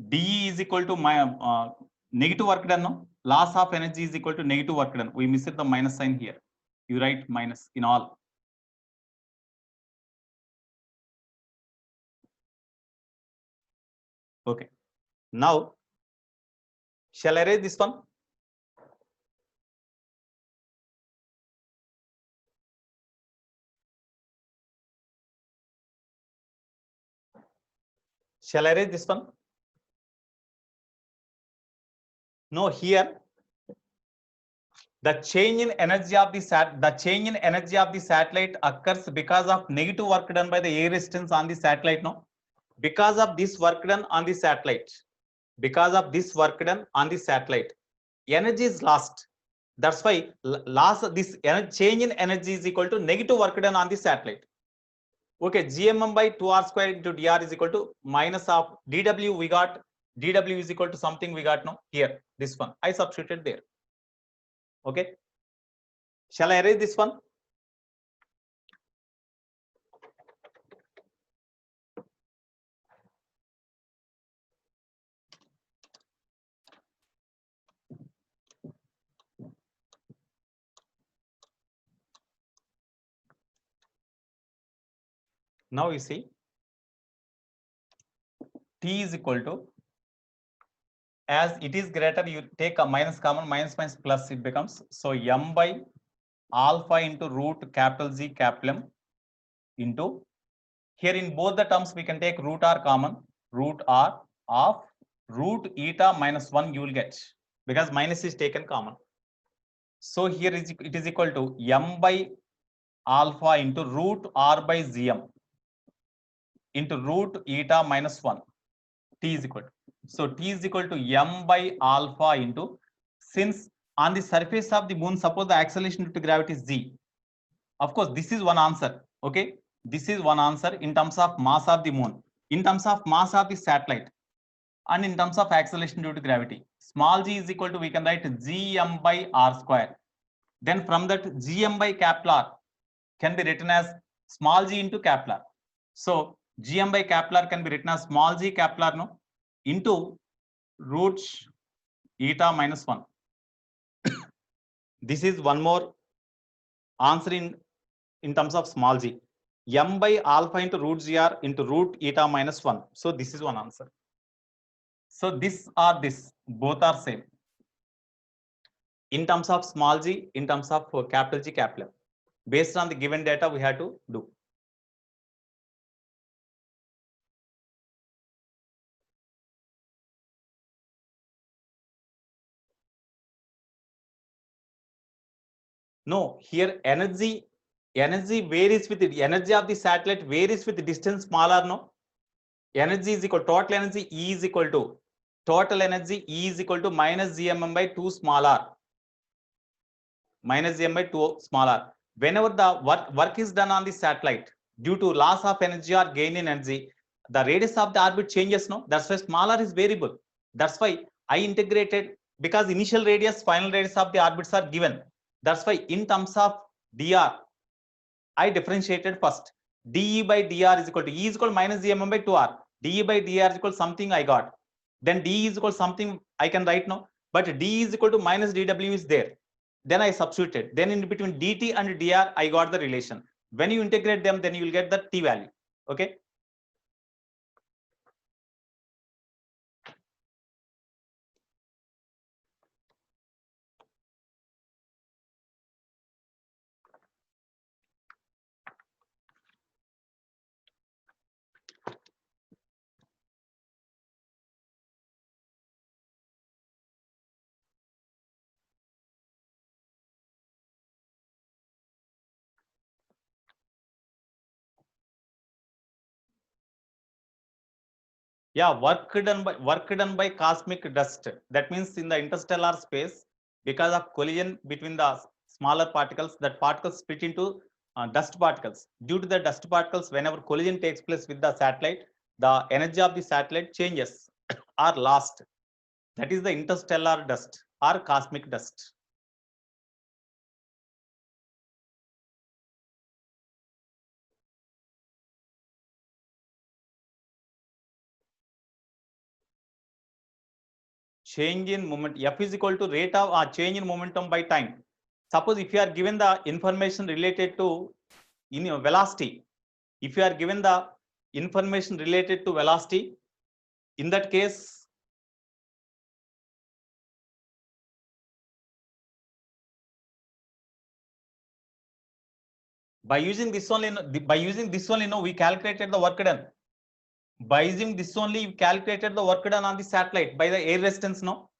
D is equal to my negative work done. No? Loss of energy is equal to negative work done. We missed the minus sign here. You write minus in all. Okay. Now, shall I erase this one? Shall I erase this one? No, here the change in energy of the satellite occurs because of negative work done by the air resistance on the satellite. No, because of this work done on the satellite, energy is lost. That's why this change in energy is equal to negative work done on the satellite. Okay, GMM by 2R square into dr is equal to minus of dW. We got dW is equal to something we got now here. This one I substituted there. Okay. Shall I erase this one? Now you see T is equal to, as it is greater, you take a minus common, minus plus it becomes, so m by alpha into root capital Z capital M into, here in both the terms we can take root r common, root r of root eta minus 1 you will get, because minus is taken common. So here it is equal to m by alpha into root r by Zm into root eta minus 1. T is equal to, so T is equal to m by alpha into, since on the surface of the moon, suppose the acceleration due to gravity is g. Of course, this is one answer. Okay, this is one answer in terms of mass of the moon, in terms of mass of the satellite, and in terms of acceleration due to gravity. Small g is equal to, we can write gm by r square. Then from that, gm by capital R can be written as small g into capital R. So gm by capital R can be written as small g capital R, no, into root eta minus 1. This is one more answer in terms of small g. M by alpha into root gr into root eta minus 1. So this is one answer. So this or this, both are same. In terms of small g, in terms of capital G, capital M. Based on the given data, we have to do. No, here energy varies with the energy of the satellite varies with the distance smaller. No, energy is equal, total energy E is equal to, total energy E is equal to minus gmm by 2 small r, minus gm by 2 small r. Whenever the work is done on the satellite due to loss of energy or gain in energy, the radius of the orbit changes. No, that's why small r is variable. That's why I integrated, because initial radius, final radius of the orbits are given. That's why in terms of dr, I differentiated first. dE by dr is equal to E is equal to minus dmm by 2r. dE by dr is equal to something I got. Then dE is equal to something I can write now. But dE is equal to minus dw is there. Then I substituted. Then in between dt and dr, I got the relation. When you integrate them, then you will get the t value. Okay. Yeah, work done by cosmic dust. That means in the interstellar space, because of collision between the smaller particles, that particles split into dust particles. Due to the dust particles, whenever collision takes place with the satellite, the energy of the satellite changes or lost. That is the interstellar dust or cosmic dust. Change in moment, F is equal to rate of change in momentum by time. Suppose if you are given the information related to velocity, if you are given the information related to velocity, in that case, by using this one, we calculated the work done. By using this only, we calculated the work done on the satellite by the air resistance, no?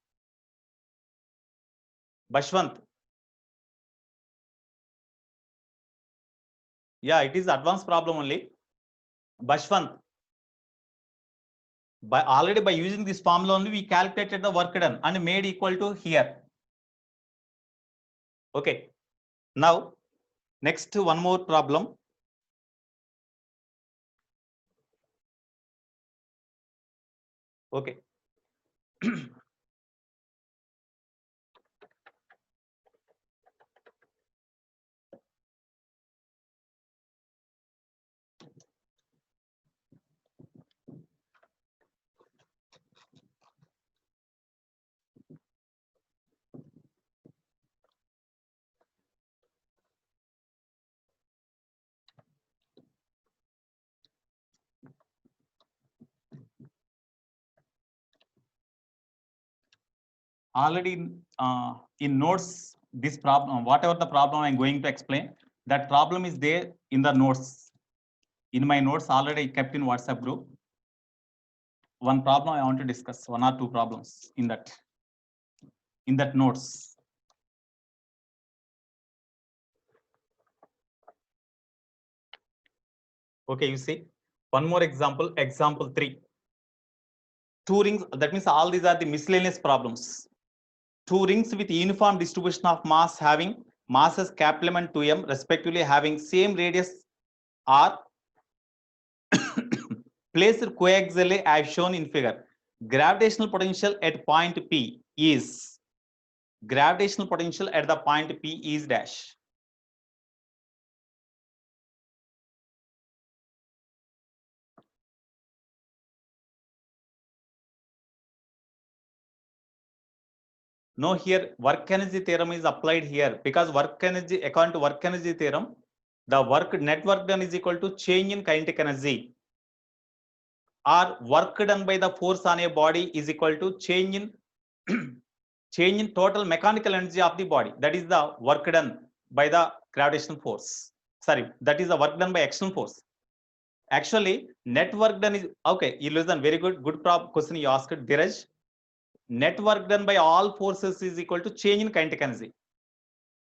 Bashwant. Yeah, it is advanced problem only. Bashwant. Already by using this formula only, we calculated the work done and made equal to here. Okay. Now, next one more problem. Okay. Already in notes, this problem, whatever the problem I'm going to explain, that problem is there in the notes. In my notes already kept in WhatsApp group. One problem I want to discuss, one or two problems in that notes. Okay, you see one more example, example 3. Two rings, that means all these are the miscellaneous problems. Two rings with uniform distribution of mass having masses capital M and 2m respectively having same radius are placed coaxially as shown in figure. Gravitational potential at point P is gravitational potential at the point P is dash. No, here work energy theorem is applied here because work energy, according to work energy theorem, the net work done is equal to change in kinetic energy, or work done by the force on a body is equal to change in total mechanical energy of the body. That is the work done by the gravitational force. Sorry, that is the work done by external force. Actually, net work done is okay. You listen, very good question you asked, Dheeraj. Net work done by all forces is equal to change in kinetic energy.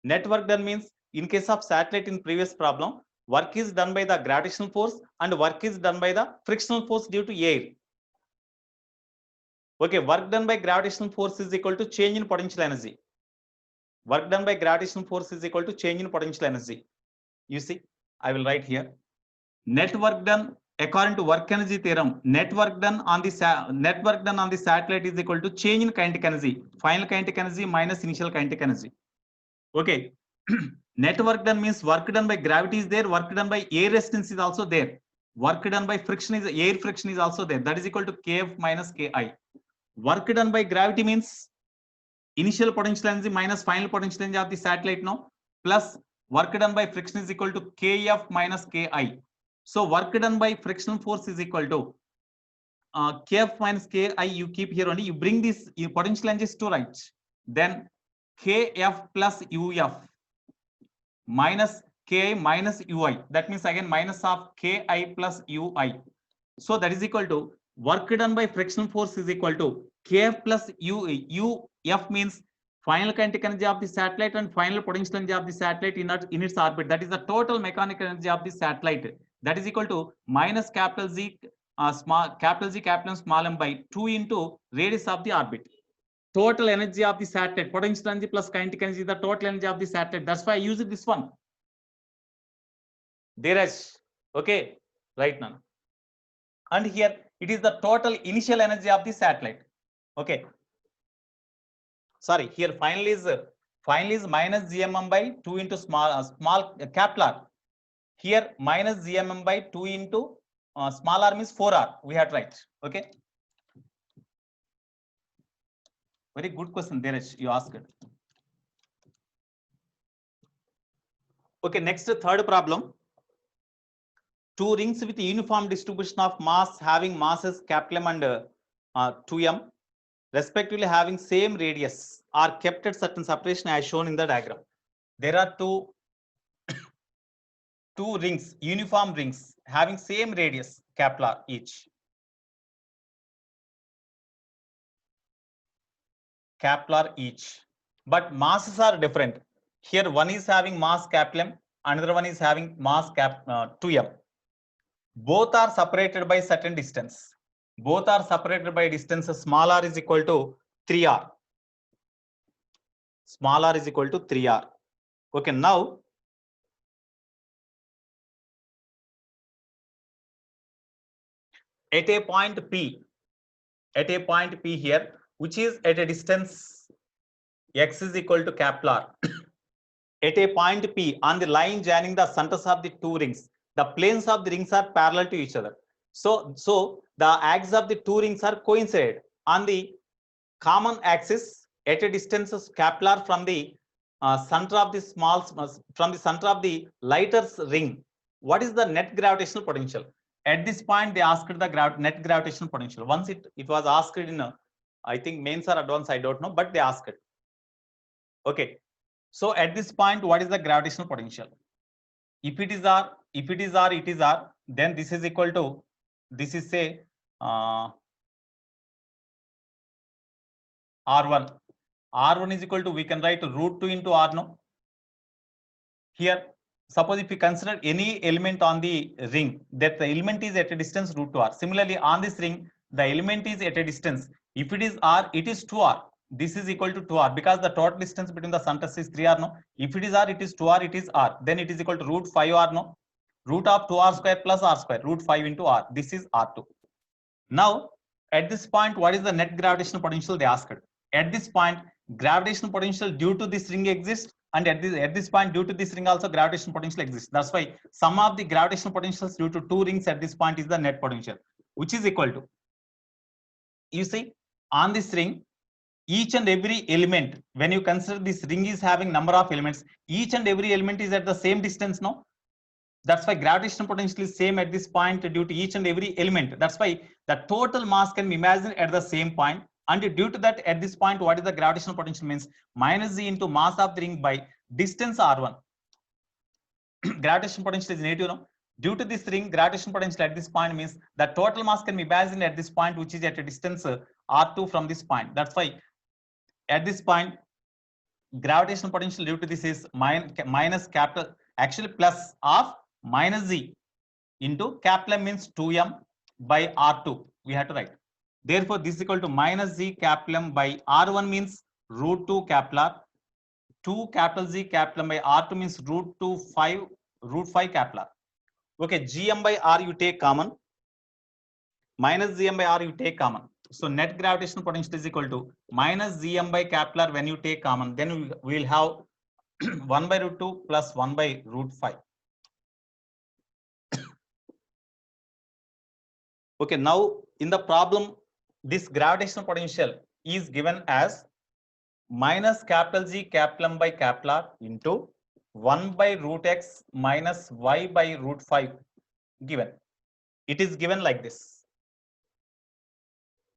Net work done means in case of satellite in previous problem, work is done by the gravitational force and work is done by the frictional force due to air. Okay, work done by gravitational force is equal to change in potential energy. Work done by gravitational force is equal to change in potential energy. You see, I will write here. Net work done according to work energy theorem, net work done on the satellite is equal to change in kinetic energy, final kinetic energy minus initial kinetic energy. Okay. Net work done means work done by gravity is there, work done by air resistance is also there, work done by friction is air friction is also there. That is equal to kf minus ki. Work done by gravity means initial potential energy minus final potential energy of the satellite now, plus work done by friction is equal to kf minus ki. So work done by frictional force is equal to kf minus ki. You keep here only, you bring this potential energies to right, then kf plus uf minus ki minus ui, that means again minus of ki plus ui. So that is equal to work done by frictional force is equal to kf plus uf means final kinetic energy of the satellite and final potential energy of the satellite in its orbit. That is the total mechanical energy of the satellite. That is equal to minus capital Z capital Z capital small m by 2 into radius of the orbit. Total energy of the satellite, potential energy plus kinetic energy, the total energy of the satellite. That's why I use this one. Dheeraj, okay, right now. And here it is the total initial energy of the satellite. Okay. Sorry, here final is minus gmm by 2 into small capital. Here minus gmm by 2 into small r means 4r. We have to write. Okay. Very good question, Dheeraj, you asked. Okay, next third problem. Two rings with uniform distribution of mass having masses capital M and 2m respectively having same radius are kept at certain separation as shown in the diagram. There are two rings, uniform rings having same radius capital R each. Capital R each. But masses are different. Here one is having mass capital M, another one is having mass 2m. Both are separated by certain distance. Both are separated by distance. Small r is equal to 3r. Small r is equal to 3r. Okay, now at a point P here, which is at a distance x is equal to capital R. At a point P on the line joining the centers of the two rings, the planes of the rings are parallel to each other. So the axes of the two rings are coincided on the common axis at a distance of capital R from the center of the center of the lighter ring. What is the net gravitational potential? At this point, they asked the net gravitational potential. Once it was asked in, I think mains or advanced, I don't know, but they asked it. Okay. So at this point, what is the gravitational potential? If it is R, it is R, then this is equal to, this is say R1. R1 is equal to, we can write root 2 into R no. Here, suppose if we consider any element on the ring, that the element is at a distance root 2r. Similarly, on this ring, the element is at a distance. If it is r, it is 2r. This is equal to 2r because the total distance between the centers is 3r no. If it is r, it is 2r, it is r. Then it is equal to root 5r no. Root of 2r square plus r square, root 5 into r. This is r2. Now, at this point, what is the net gravitational potential they asked? At this point, gravitational potential due to this ring exists, and at this point, due to this ring also gravitational potential exists. That's why sum of the gravitational potentials due to two rings at this point is the net potential, which is equal to, you see, on this ring, each and every element, when you consider this ring is having number of elements, each and every element is at the same distance, no? That's why gravitational potential is same at this point due to each and every element. That's why the total mass can be imagined at the same point. And due to that, at this point, what is the gravitational potential means? Minus z into mass of the ring by distance r1. Gravitational potential is negative, no? Due to this ring, gravitational potential at this point means the total mass can be imagined at this point, which is at a distance r2 from this point. That's why at this point, gravitational potential due to this is minus capital, actually plus of minus z into capital M means 2m by r2. We have to write. Therefore, this is equal to minus z capital M by r1 means root 2 capital R. 2 capital Z capital M by r2 means root 5 capital R. Okay, gm by r you take common. Minus gm by r you take common. So net gravitational potential is equal to minus gm by capital R when you take common. Then we will have 1 by root 2 plus 1 by root 5. Okay, now in the problem, this gravitational potential is given as minus capital G capital M by capital R into 1 by root x minus y by root 5 given. It is given like this.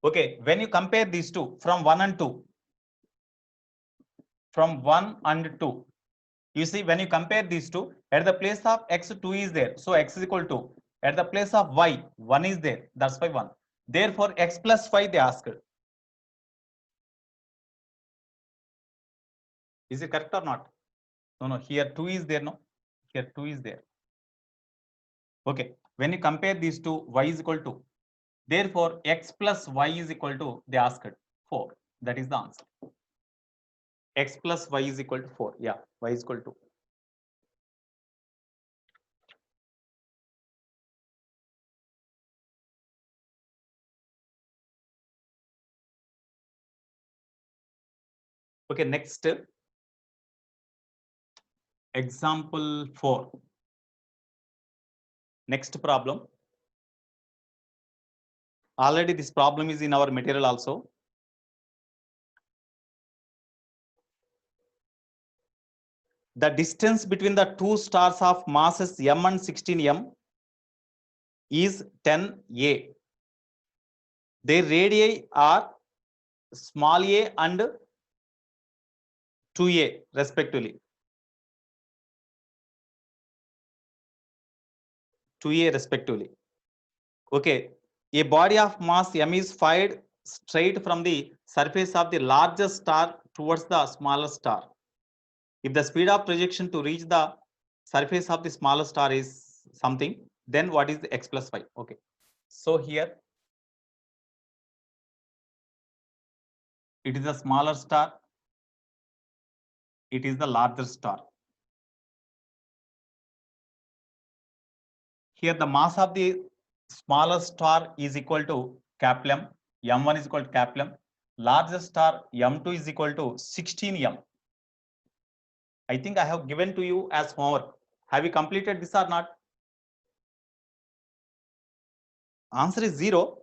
Okay, when you compare these two from 1 and 2, from 1 and 2, you see when you compare these two, at the place of x 2 is there, so x is equal to, at the place of y 1 is there, that's why 1. Therefore x plus 5 they asked. Is it correct or not? No, here 2 is there, no, here 2 is there. Okay, when you compare these two, y is equal to, therefore x plus y is equal to, they asked 4. That is the answer. X plus y is equal to 4. Yeah, y is equal to. Okay, next example 4. Next problem. Already this problem is in our material also. The distance between the two stars of masses m and 16m is 10a. Their radii are small a and 2a respectively. 2a respectively. Okay, a body of mass m is fired straight from the surface of the largest star towards the smaller star. If the speed of projection to reach the surface of the smaller star is something, then what is the x plus y? Okay, so here it is a smaller star, it is the larger star. Here the mass of the smaller star is equal to capital M, m1 is equal to capital M, larger star m2 is equal to 16m. I think I have given to you as homework. Have you completed this or not? Answer is 0.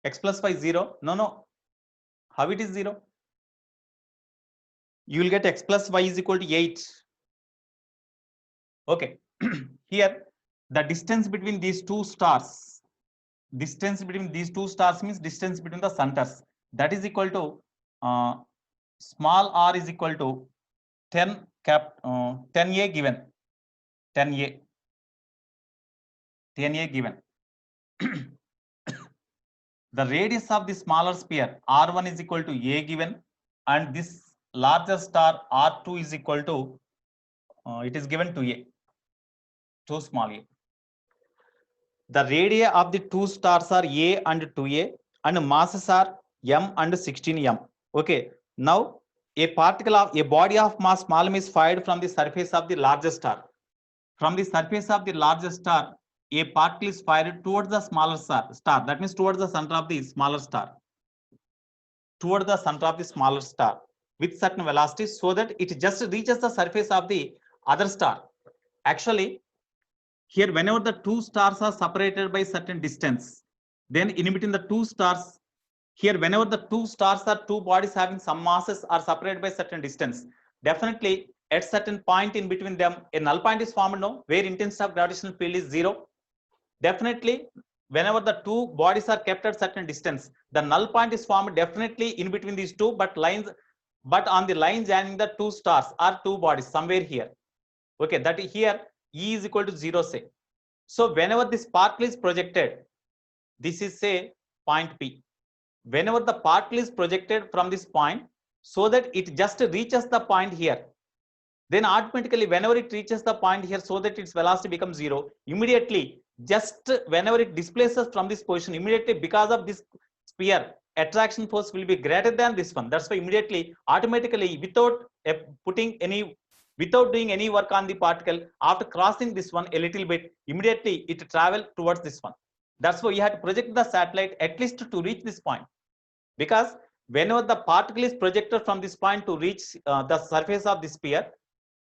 X plus y 0. No. How it is 0? You will get x plus y is equal to 8. Okay. Here the distance between these two stars, means distance between the centers, that is equal to small r is equal to 10a given, 10a given. The radius of the smaller sphere r1 is equal to a given, and this larger star r2 is equal to it is given to a, too small a. The radii of the two stars are a and 2a, and masses are m and 16m. Okay, now a body of mass small m is fired from the surface of the largest star. From the surface of the largest star, a particle is fired towards the smaller star. That means towards the center of the smaller star. Towards the center of the smaller star with certain velocity, so that it just reaches the surface of the other star. Actually, here whenever the two stars are separated by certain distance, then in between the two stars, here whenever the two stars are two bodies having some masses are separated by certain distance, definitely at certain point in between them a null point is formed, no, where intensity of gravitational field is 0. Definitely whenever the two bodies are kept at certain distance, the null point is formed definitely in between these two, but on the line joining the two stars are two bodies somewhere here. Okay, that here E is equal to 0, say. So whenever this particle is projected, this is say point P. Whenever the particle is projected from this point, so that it just reaches the point here, then automatically whenever it reaches the point here, so that its velocity becomes 0, immediately just whenever it displaces from this position, immediately because of this sphere, attraction force will be greater than this one. That's why immediately automatically without doing any work on the particle, after crossing this one a little bit, immediately it travel towards this one. That's why you have to project the satellite at least to reach this point, because whenever the particle is projected from this point to reach the surface of the sphere,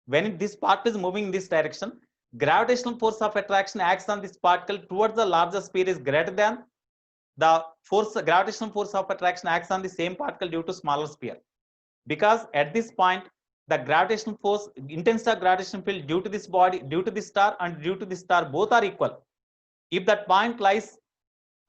when this particle is moving in this direction, gravitational force of attraction acts on this particle towards the larger sphere is greater than the gravitational force of attraction acts on the same particle due to smaller sphere. Because at this point, the gravitational force, intensity of gravitational field due to this body, due to this star and due to this star, both are equal. If that point lies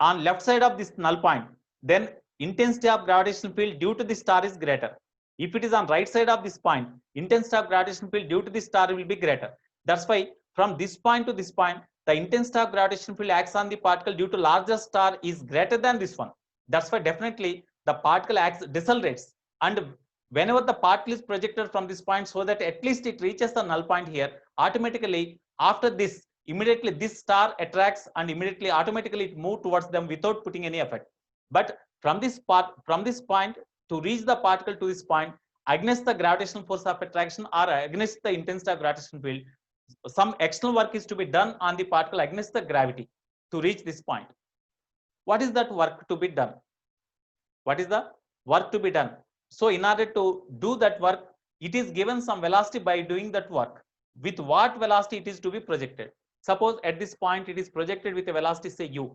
on left side of this null point, then intensity of gravitational field due to this star is greater. If it is on right side of this point, intensity of gravitational field due to this star will be greater. That's why from this point to this point, the intensity of gravitational field acts on the particle due to larger star is greater than this one. That's why definitely the particle acts decelerates, and whenever the particle is projected from this point so that at least it reaches the null point here, automatically after this, immediately this star attracts and immediately automatically it moves towards them without putting any effect. But from this point to reach the particle to this point, against the gravitational force of attraction or against the intensity of gravitational field, some external work is to be done on the particle against the gravity to reach this point. What is that work to be done? What is the work to be done? So in order to do that work, it is given some velocity by doing that work. With what velocity it is to be projected? Suppose at this point it is projected with a velocity say u.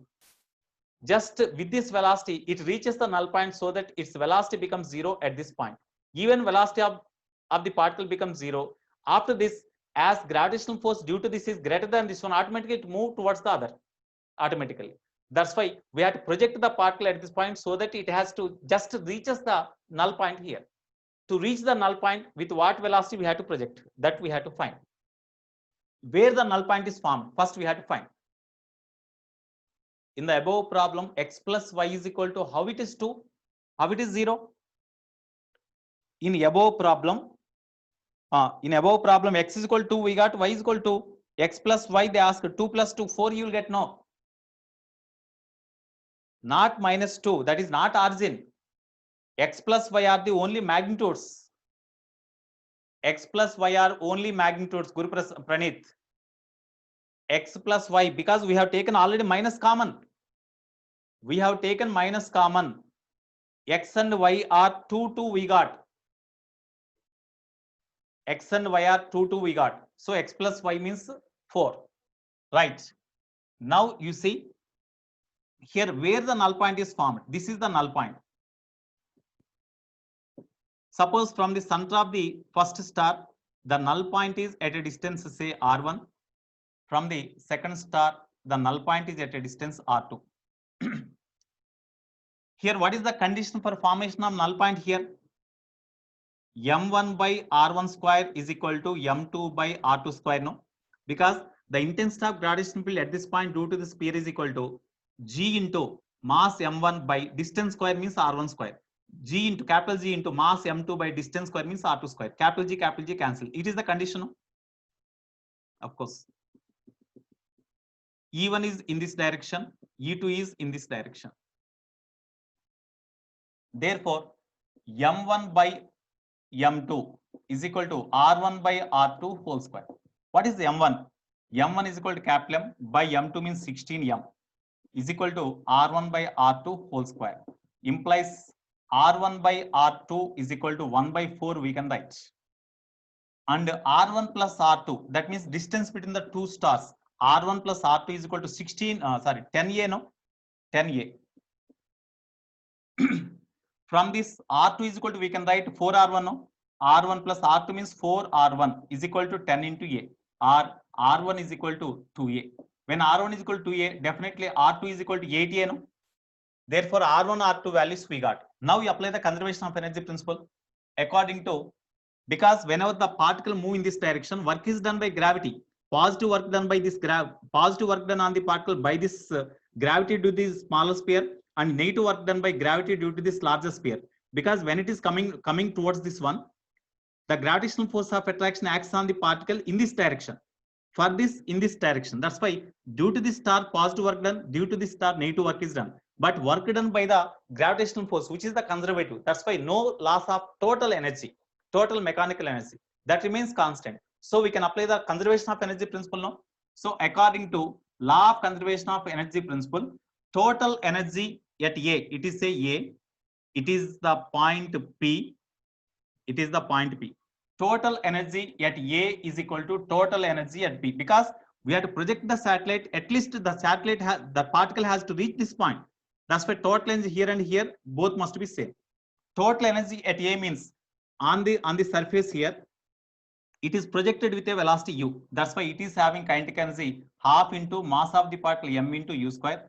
Just with this velocity, it reaches the null point so that its velocity becomes 0 at this point. Even velocity of the particle becomes 0. After this, as gravitational force due to this is greater than this one, automatically it moves towards the other automatically. That's why we have to project the particle at this point so that it has to just reaches the null point here. To reach the null point, with what velocity we have to project, that we have to find. Where the null point is formed, first we have to find. In the above problem, x plus y is equal to how it is 2, how it is 0. In above problem, x is equal to 2, we got y is equal to x plus y. They ask 2 plus 2, 4. You will get no. Not minus 2. That is not origin. X plus y are the only magnitudes. X plus y are only magnitudes. Guru Pranit. X plus y, because we have taken already minus common. We have taken minus common. X and y are 2, 2 we got. X and y are 2, 2 we got. So x plus y means 4. Right. Now you see here where the null point is formed. This is the null point. Suppose from the center of the first star, the null point is at a distance say r1. From the second star, the null point is at a distance r2. Here, what is the condition for formation of null point here? m1 by r1 square is equal to m2 by r2 square, no? Because the intensity of gravitational field at this point due to the sphere is equal to g into mass m1 by distance square means r1 square. G into capital G into mass m2 by distance square means r2 square. Capital G cancel. It is the condition, no? Of course. E1 is in this direction, E2 is in this direction. Therefore, m1 by m2 is equal to r1 by r2 whole square. What is m1? m1 is equal to capital M by m2 means 16m is equal to r1 by r2 whole square. Implies r1 by r2 is equal to 1 by 4 we can write. And r1 plus r2, that means distance between the two stars. R1 plus R2 is equal to 10A, no? 10A. From this R2 is equal to, we can write 4R1, no? R1 plus R2 means 4R1 is equal to 10 into A. R1 is equal to 2A. When R1 is equal to 2A, definitely R2 is equal to 8A, no? Therefore, R1, R2 values we got. Now we apply the conservation of energy principle according to, because whenever the particle move in this direction, work is done by gravity. Positive work done by this positive work done on the particle by this gravity due to this smaller sphere, and negative work done by gravity due to this larger sphere. Because when it is coming towards this one, the gravitational force of attraction acts on the particle in this direction. For this, in this direction. That's why due to this star positive work done, due to this star negative work is done. But work done by the gravitational force, which is the conservative. That's why no loss of total energy, total mechanical energy. That remains constant. So we can apply the conservation of energy principle now. So according to law of conservation of energy principle, total energy at A, it is say A, it is the point P, it is the point P. total energy at A is equal to total energy at B, because we have to project the satellite, at least the satellite the particle has to reach this point. That's why total energy here and here both must be same. Total energy at A means on the surface here, it is projected with a velocity u. That's why it is having kinetic energy half into mass of the particle m into u square,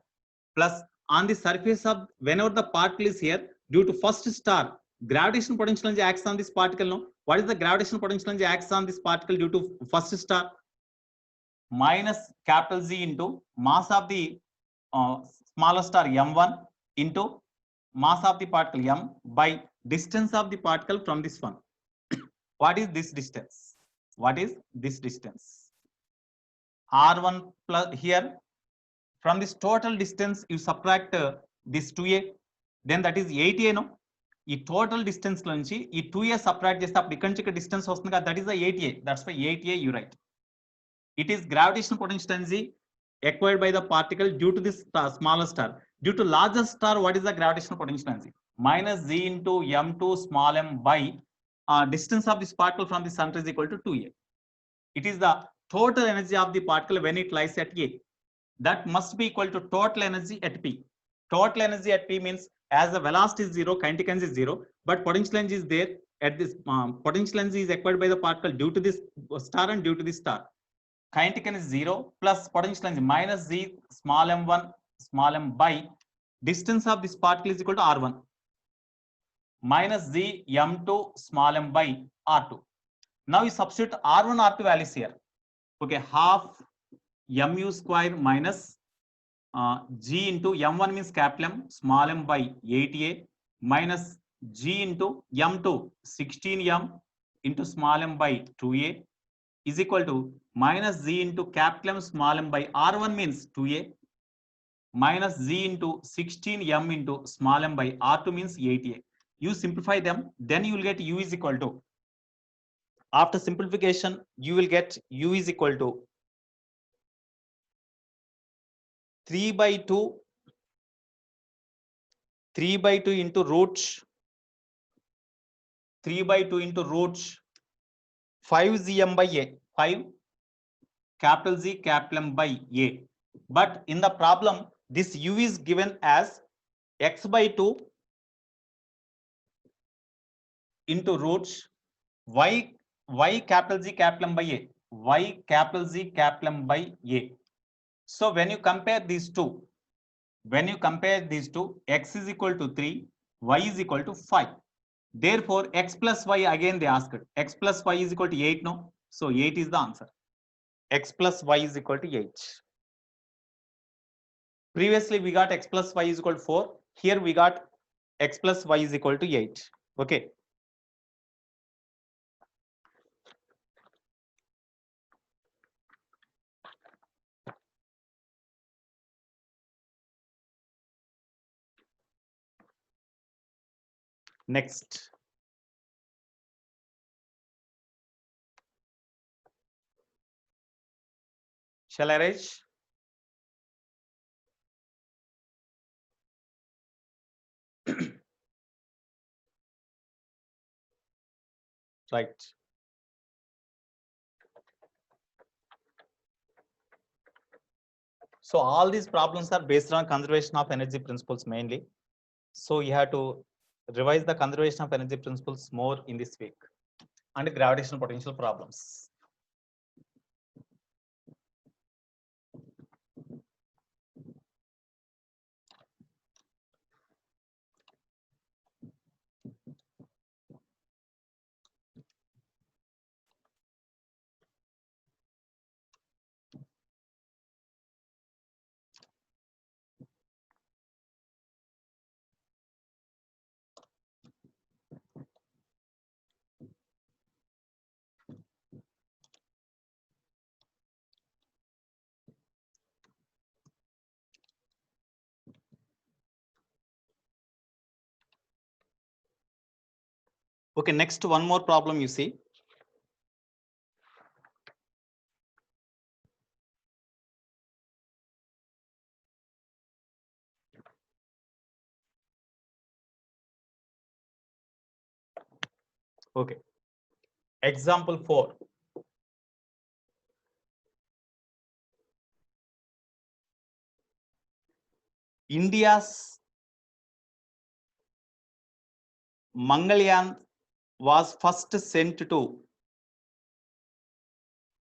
plus on the surface of whenever the particle is here, due to first star, gravitational potential energy acts on this particle. No, what is the gravitational potential energy acts on this particle due to first star? Minus capital Z into mass of the smaller star m1 into mass of the particle m by distance of the particle from this one. What is this distance? What is this distance? R1 plus here, from this total distance you subtract this 2a, then that is 8a. No, ఈ total distance లో నుంచి ఈ 2a subtract చేస్తే అప్పుడు ఇక్కడ నుంచి ఇక్కడ distance వస్తుంది కదా, that is the 8a. That's why 8a you write. It is gravitational potential energy acquired by the particle due to this smaller star. Due to larger star, what is the gravitational potential energy? Minus z into m2 small m by distance of this particle from the center is equal to 2a. It is the total energy of the particle when it lies at A. That must be equal to total energy at P. Total energy at P means as the velocity is 0, kinetic energy is 0, but potential energy is there at this. Potential energy is acquired by the particle due to this star and due to this star. Kinetic energy is 0 plus potential energy minus z small m1 small m by distance of this particle is equal to r1 minus z m2 small m by r2. Now you substitute r1 r2 values here. Okay, half mu square minus g into m1 means capital M small m by 8a minus g into m2 16m into small m by 2a is equal to minus z into capital M small m by r1 means 2a minus z into 16m into small m by r2 means 8a. You simplify them, then you will get u is equal to, after simplification you will get u is equal to 3 by 2 into root 3 by 2 into root 5 zm by a, 5 capital Z capital M by a. But in the problem this u is given as x by 2 into roots y capital Z capital M by a, y capital Z capital M by a. So when you compare these two, x is equal to 3, y is equal to 5. Therefore x plus y, again they asked x plus y is equal to 8. No, so 8 is the answer. X plus y is equal to 8. Previously we got x plus y is equal to 4. Here we got x plus y is equal to 8. Okay. Next. Shall I write? Right. So all these problems are based on conservation of energy principles mainly. So you have to revise the conservation of energy principles more in this week, and gravitational potential problems. Okay, next one more problem you see. Okay. Example 4. India's Mangalyaan was first sent to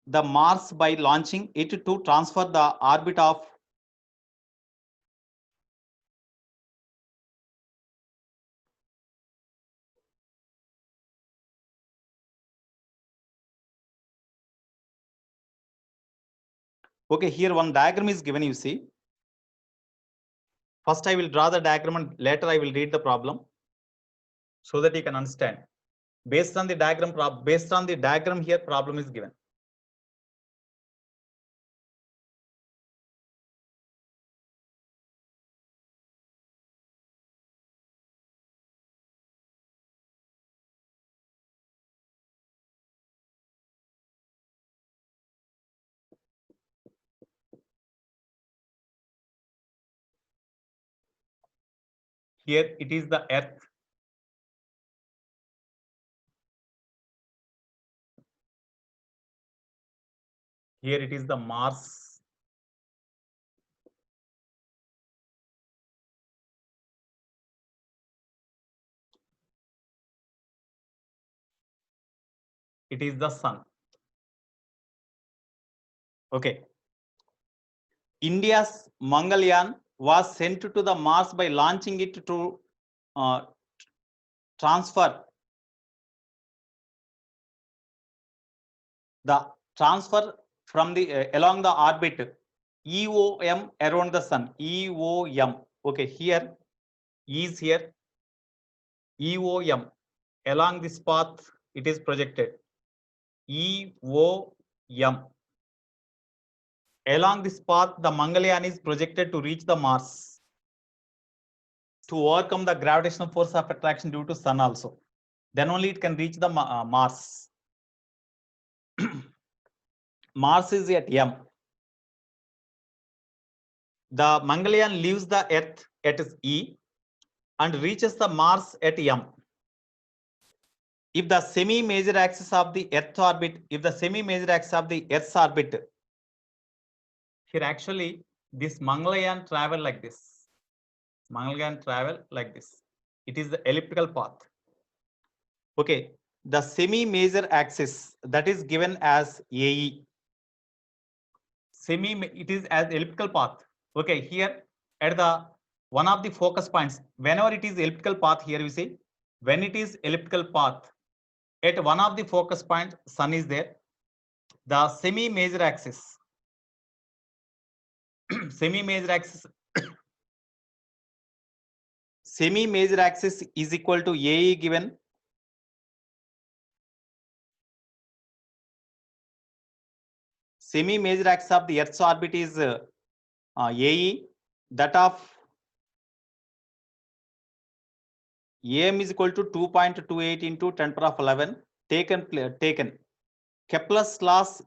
the Mars by launching it to transfer the orbit of okay, here one diagram is given, you see. First I will draw the diagram and later I will read the problem so that you can understand. Based on the diagram here problem is given. Here it is the Earth. Here it is the Mars. It is the Sun. Okay. India's Mangalyaan was sent to the Mars by launching it to transfer from the along the orbit EOM around the Sun. EOM. Okay, here is here EOM. Along this path it is projected. EOM. Along this path, the Mangalyaan is projected to reach the Mars to overcome the gravitational force of attraction due to Sun also. Then only it can reach the Mars. Mars is at M. The Mangalyaan leaves the Earth at E and reaches the Mars at M. If the semi-major axis of the Earth's orbit, here actually this Mangalyaan travel like this. Mangalyaan travel like this. It is the elliptical path. Okay, the semi-major axis that is given as AE. It is as elliptical path. Okay, here at the one of the focus points, whenever it is elliptical path, here you see, when it is elliptical path, at one of the focus points, Sun is there. The semi-major axis, semi-major axis is equal to AE given. Semi-major axis of the Earth's orbit is AE. That of AM is equal to 2.28 into 10 to the power of 11. Taken. Kepler's laws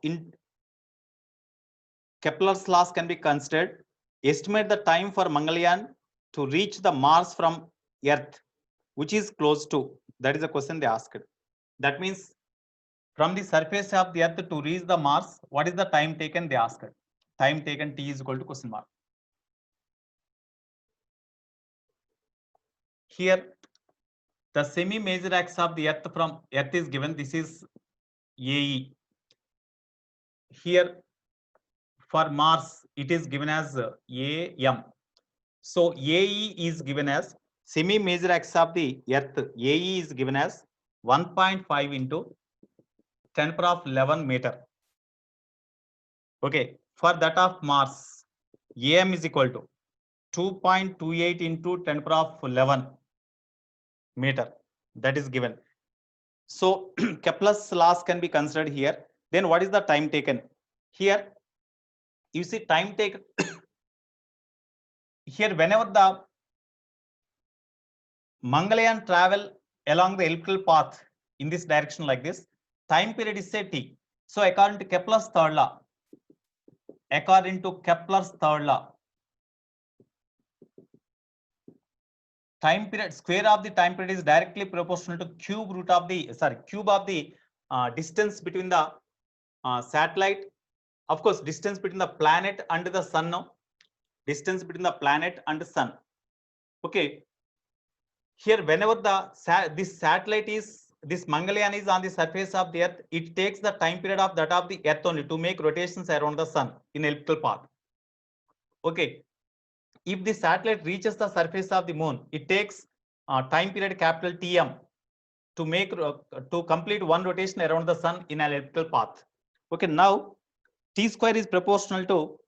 can be considered. Estimate the time for Mangalyaan to reach the Mars from Earth, which is close to. That is the question they asked. That means from the surface of the Earth to reach the Mars, what is the time taken? They asked. Time taken T is equal to question mark. Here, the semi-major axis of the Earth from Earth is given. This is AE. Here, for Mars, it is given as AM. So AE is given as semi-major axis of the Earth. AE is given as 1.5 into 10 to the power of 11 meter. Okay, for that of Mars, AM is equal to 2.28 into 10 to the power of 11 meter. That is given. So Kepler's laws can be considered here. Then what is the time taken? Here, you see time taken. Here, whenever the Mangalyaan travel along the elliptical path in this direction like this, time period is say T. So according to Kepler's third law, time period, square of the time period is directly proportional to cube of the distance between the satellite, of course, distance between the planet and the sun. No, distance between the planet and the sun. Okay, here whenever this satellite is, this Mangalyaan is on the surface of the earth, it takes the time period of that of the earth only to make rotations around the sun in elliptical path. Okay, if the satellite reaches the surface of the moon, it takes time period capital Tm to make to complete one rotation around the sun in an elliptical path. Okay, now t square is proportional to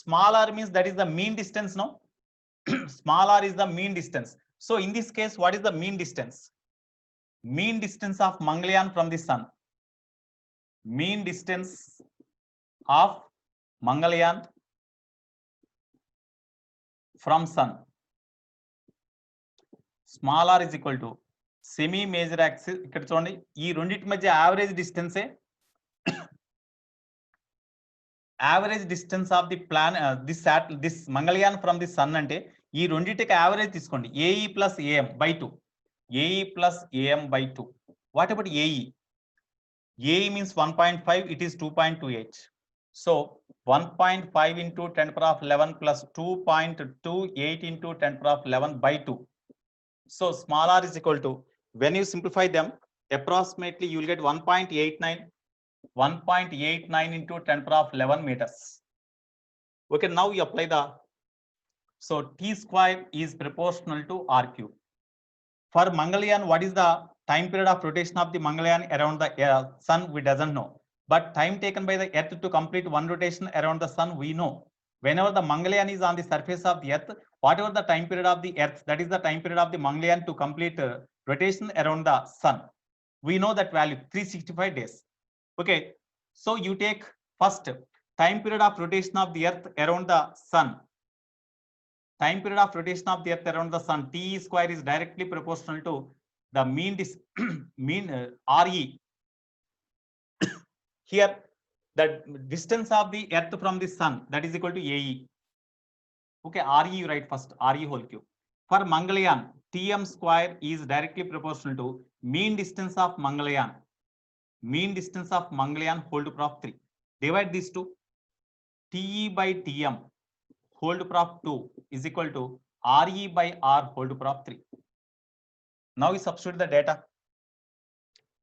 small r, means that is the mean distance. No, small r is the mean distance. So in this case, what is the mean distance? Mean distance of Mangalyaan from the sun. Mean distance of Mangalyaan from sun. Small r is equal to semi major axis. ఇక్కడ చూడండి, ఈ రెండింటి మధ్య average డిస్టెన్సే average distance of the planet this Mangalyaan from the sun అంటే ఈ రెండింటికి average తీసుకోండి. AE plus AM by 2. AE plus AM by 2. What about AE? AE means 1.5, it is 2.28. So 1.5 into 10 power of 11 plus 2.28 into 10 power of 11 by 2. So small r is equal to, when you simplify them, approximately you will get 1.89 into 10 power of 11 meters. Okay, now you apply the, so t square is proportional to r cube. For Mangalyaan, what is the time period of rotation of the Mangalyaan around the sun? We doesn't know, but time taken by the earth to complete one rotation around the sun we know. Whenever the Mangalyaan is on the surface of the earth, whatever the time period of the earth, that is the time period of the Mangalyaan to complete rotation around the sun. We know that value 365 days. Okay, so you take first time period of rotation of the earth around the sun. Time period of rotation of the earth around the sun, t square is directly proportional to the mean RE. Here the distance of the earth from the sun, that is equal to AE. Okay, RE you write first, RE whole cube. For Mangalyaan, Tm square is directly proportional to mean distance of Mangalyaan. Mean distance of Mangalyaan whole to power of 3. Divide these two. TE by Tm whole to power of 2 is equal to RE by R whole to power of 3. Now we substitute the data.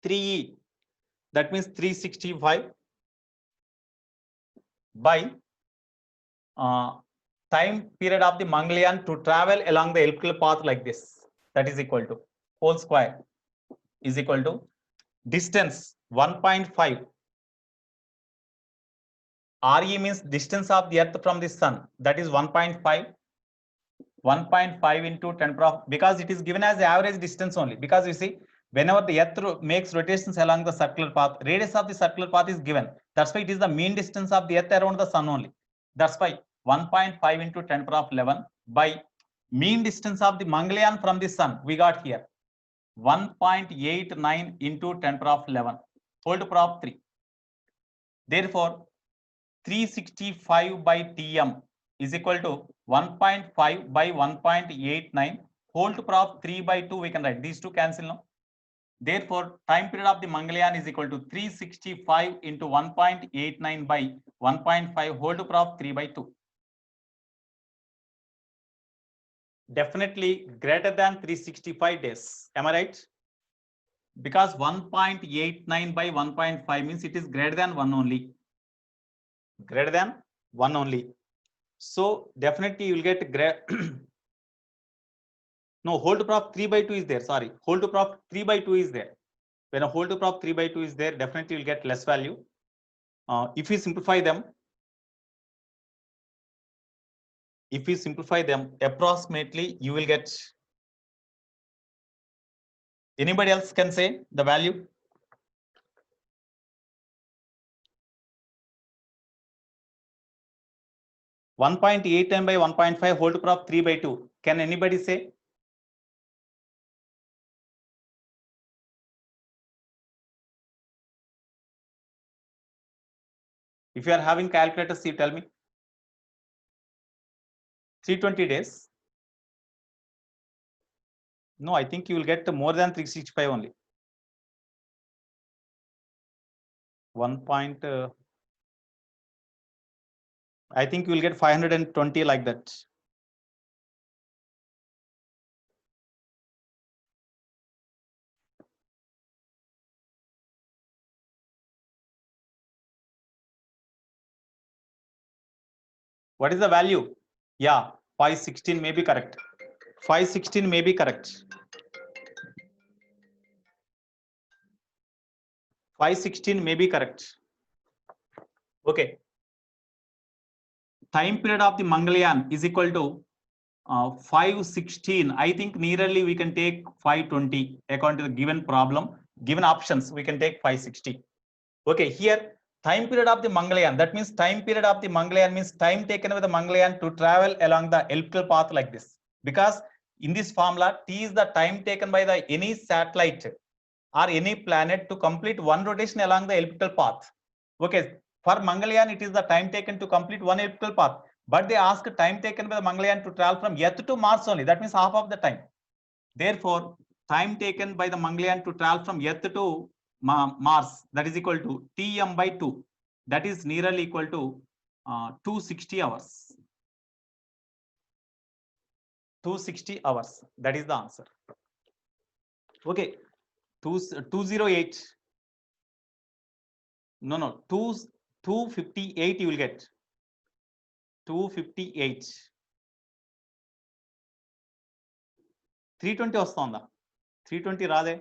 3E, that means 365 by time period of the Mangalyaan to travel along the elliptical path like this, that is equal to whole square is equal to distance 1.5. RE means distance of the earth from the sun, that is 1.5. 1.5 into 10 power of, because it is given as the average distance only, because you see whenever the earth makes rotations along the circular path, radius of the circular path is given. That's why it is the mean distance of the earth around the sun only. That's why 1.5 into 10 power of 11 by mean distance of the Mangalyaan from the sun, we got here 1.89 into 10 power of 11 whole to power of 3. Therefore 365 by Tm is equal to 1.5 by 1.89 whole to power of 3 by 2. We can write these two cancel now. Therefore time period of the Mangalyaan is equal to 365 into 1.89 by 1.5 whole to power of 3 by 2. Definitely greater than 365 days. Am I right? Because 1.89 by 1.5 means it is greater than 1 only. Greater than 1 only. So definitely you will get no, whole to power of 3 by 2 is there. Sorry, whole to power of 3 by 2 is there. When a whole to power of 3 by 2 is there, definitely you will get less value. If you simplify them, approximately you will get, anybody else can say the value? (1.89 by 1.5 whole to power of 3 by 2. Can anybody say? If you are having calculators, you tell me. 320 days. No, I think you will get more than 365 only. 1. I think you will get 520 like that. What is the value? Yeah, 516 may be correct. 516 may be correct. 516 may be correct. Okay. Time period of the Mangalyaan is equal to 516. I think nearly we can take 520 according to the given problem, given options. We can take 560. Okay, here time period of the Mangalyaan. That means time period of the Mangalyaan means time taken with the Mangalyaan to travel along the elliptical path like this. Because in this formula, T is the time taken by the any satellite or any planet to complete one rotation along the elliptical path. Okay, for Mangalyaan, it is the time taken to complete one elliptical path. But they ask time taken by the Mangalyaan to travel from Earth to Mars only. That means half of the time. Therefore, time taken by the Mangalyaan to travel from Earth to Mars, that is equal to Tm by 2. That is nearly equal to 260 hours. 260 hours. That is the answer. Okay. 208. No. 258 you will get. 258. 320 వస్తుందా? 320 రాదే.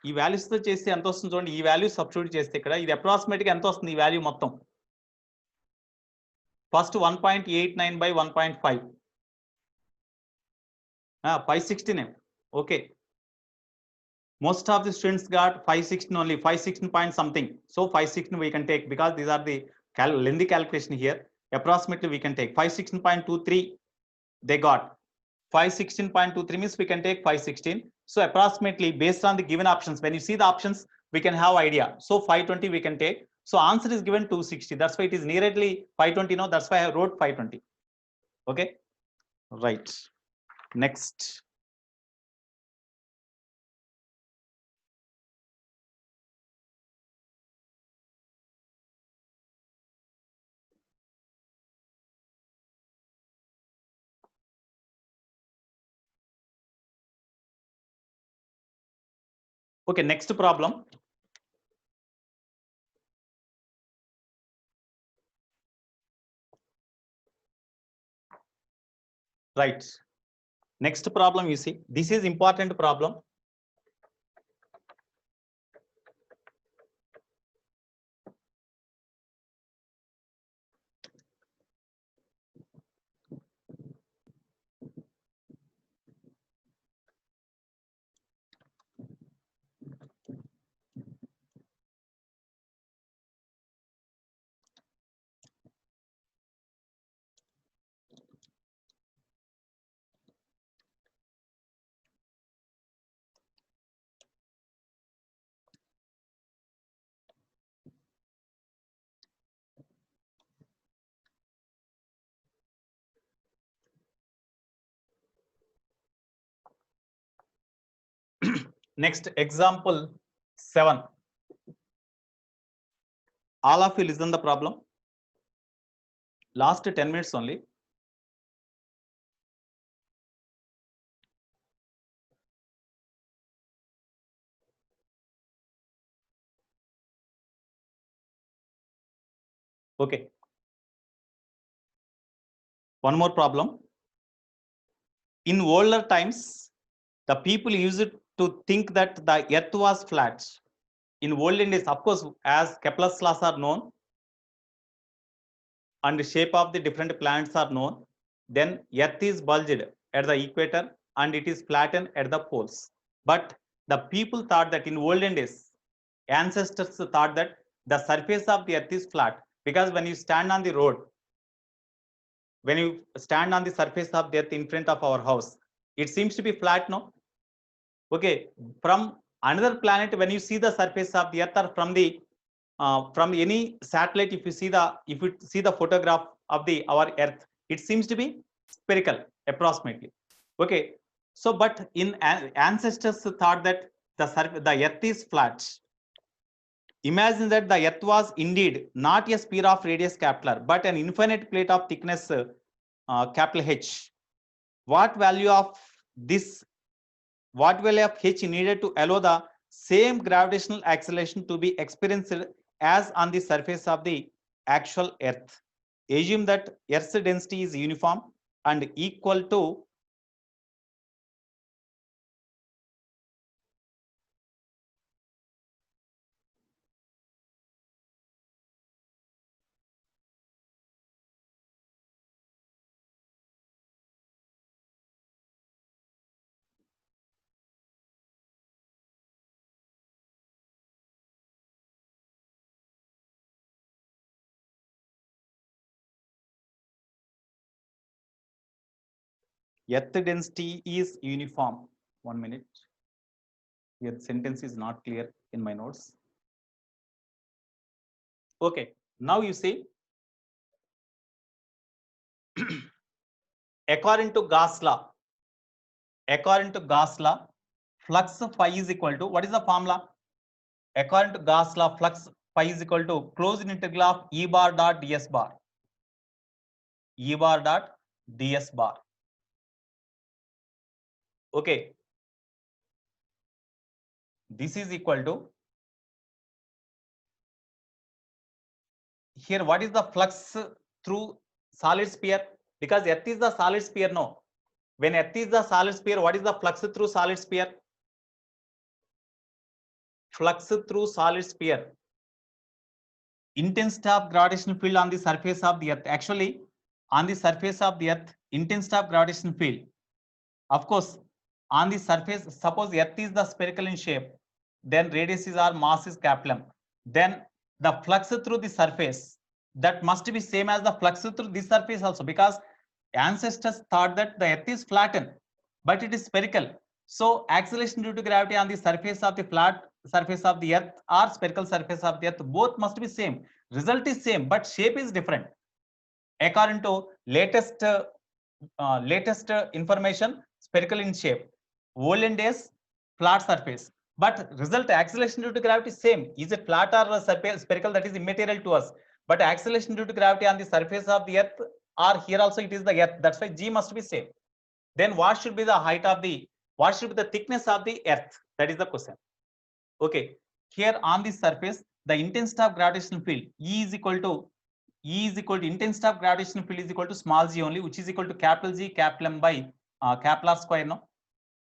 ఈ values తో చేస్తే ఎంత వస్తుంది చూడండి. ఈ value substitute చేస్తే ఇక్కడ ఇది అప్రాక్సిమేట్ గా ఎంత వస్తుంది ఈ వాల్యూ మొత్తం? First 1.89 by 1.5. 516. Okay. Most of the students got 516 only, 516 point something. So 516 we can take because these are the lengthy calculation here. Approximately we can take 516.23. They got 516.23 means we can take 516. So approximately based on the given options, when you see the options, we can have idea. So 520 we can take. So answer is given 260. That's why it is nearly 520. No, that's why I wrote 520. Okay. Right. Next. Okay, next problem. Right. Next problem you see. This is important problem. Next example 7. All of you listen the problem. Last 10 minutes only. Okay. One more problem. In older times, the people used to think that the earth was flat. In olden days, of course, as Kepler's laws are known and the shape of the different planets are known, then earth is bulged at the equator and it is flattened at the poles. But the people thought that in olden days, ancestors thought that the surface of the earth is flat, because when you stand on the road, when you stand on the surface of the earth in front of our house, it seems to be flat, no? Okay, from another planet, when you see the surface of the earth, or from any satellite, if you see the photograph of our earth, it seems to be spherical approximately. Okay, So, but in ancestors thought that the earth is flat. Imagine that the earth was indeed not a sphere of radius capital, but an infinite plate of thickness capital H. What value of this, what value of H needed to allow the same gravitational acceleration to be experienced as on the surface of the actual earth? Assume that Earth's density is uniform and equal to earth density is uniform. 1 minute. Here the sentence is not clear in my notes. Okay, now you see, according to Gauss law, flux phi is equal to, what is the formula? According to Gauss law, flux phi is equal to closed integral of E bar dot ds bar. E bar dot ds bar. Okay. This is equal to, here what is the flux through solid sphere? Because earth is the solid sphere, no. When earth is the solid sphere, what is the flux through solid sphere? Flux through solid sphere. Intensity of gravitational field on the surface of the earth. Actually, on the surface of the earth, intensity of gravitational field. Of course, on the surface, suppose earth is the spherical in shape, then radius is or mass is capital M. Then the flux through the surface, that must be same as the flux through this surface also, because ancestors thought that the earth is flattened, but it is spherical. So acceleration due to gravity on the surface of the flat surface of the earth or spherical surface of the earth, both must be same. Result is same, but shape is different. According to latest information, spherical in shape. Olden days, flat surface. But result acceleration due to gravity same. Is it flat or spherical? That is immaterial to us. But acceleration due to gravity on the surface of the earth, or here also it is the earth. That's why G must be same. Then what should be the height of the, what should be the thickness of the earth? That is the question. Okay. Here on this surface, the intensity of gravitational field E is equal to intensity of gravitational field is equal to small g only, which is equal to capital G capital M by capital R square. No,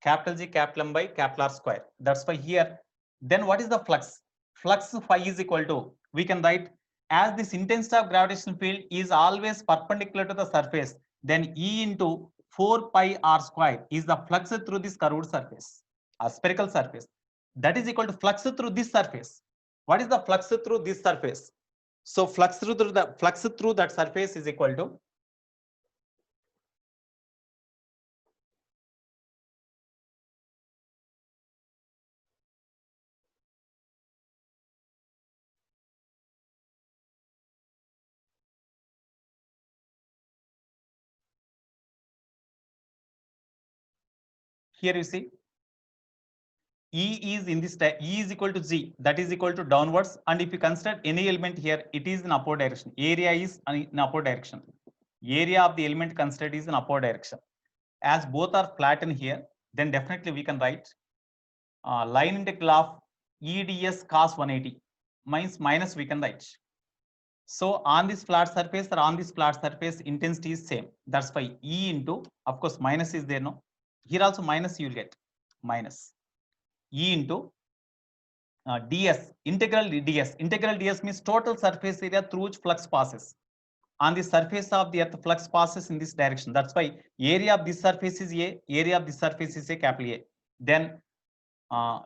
capital G capital M by capital R square. That's why here. Then what is the flux? Flux phi is equal to, we can write, as this intensity of gravitational field is always perpendicular to the surface, then E into 4 pi R square is the flux through this curved surface, a spherical surface. That is equal to flux through this surface. What is the flux through this surface? So flux through that surface is equal to, here you see, E is in this E is equal to G, that is equal to downwards. And if you consider any element here, it is in upward direction. Area is in upward direction. Area of the element considered is in upward direction. As both are flattened here, then definitely we can write line integral of EDS cos 180 minus we can write. So on this flat surface or on this flat surface, intensity is same. That's why E into, of course, minus is there, no? Here also minus you will get, minus E into ds, integral ds. Integral ds means total surface area through which flux passes. On the surface of the earth, flux passes in this direction. That's why area of this surface is A, area of this surface is A, capital A. Then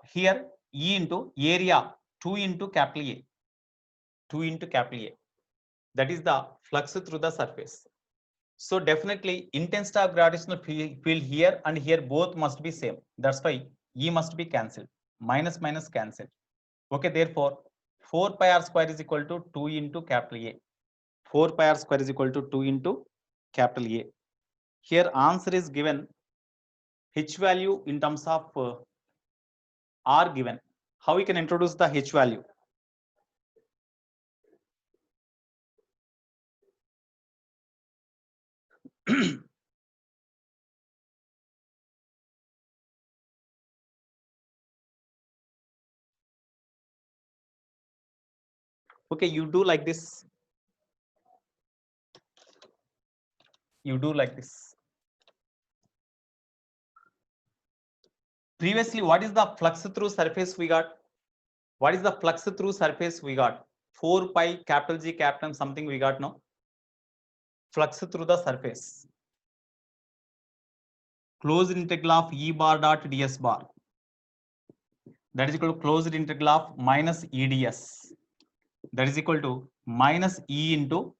here E into area 2 into capital A. 2 into capital A. That is the flux through the surface. So definitely intensity of gravitational field here and here both must be same. That's why E must be cancelled. Minus minus cancelled. Okay, therefore 4 pi r square is equal to 2 into capital A. 4 pi r square is equal to 2 into capital A. Here answer is given H value in terms of R given. How we can introduce the H value? Okay, you do like this. You do like this. Previously, what is the flux through surface we got? What is the flux through surface we got? 4 pi capital G capital M something we got, no? Flux through the surface. Closed integral of E bar dot ds bar. That is equal to closed integral of minus EDS. That is equal to minus E into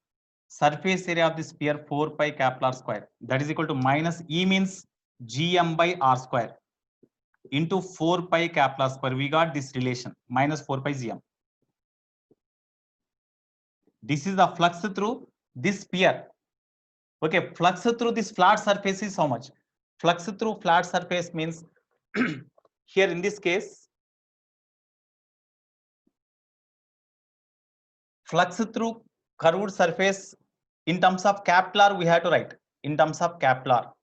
surface area of the sphere 4 pi capital R square. That is equal to minus E means GM by R square into 4 pi capital R square. We got this relation minus 4 pi GM. This is the flux through this sphere. Okay, flux through this flat surface is how much? Flux through flat surface means here in this case, flux through curved surface in terms of capital R we have to write in terms of capital R.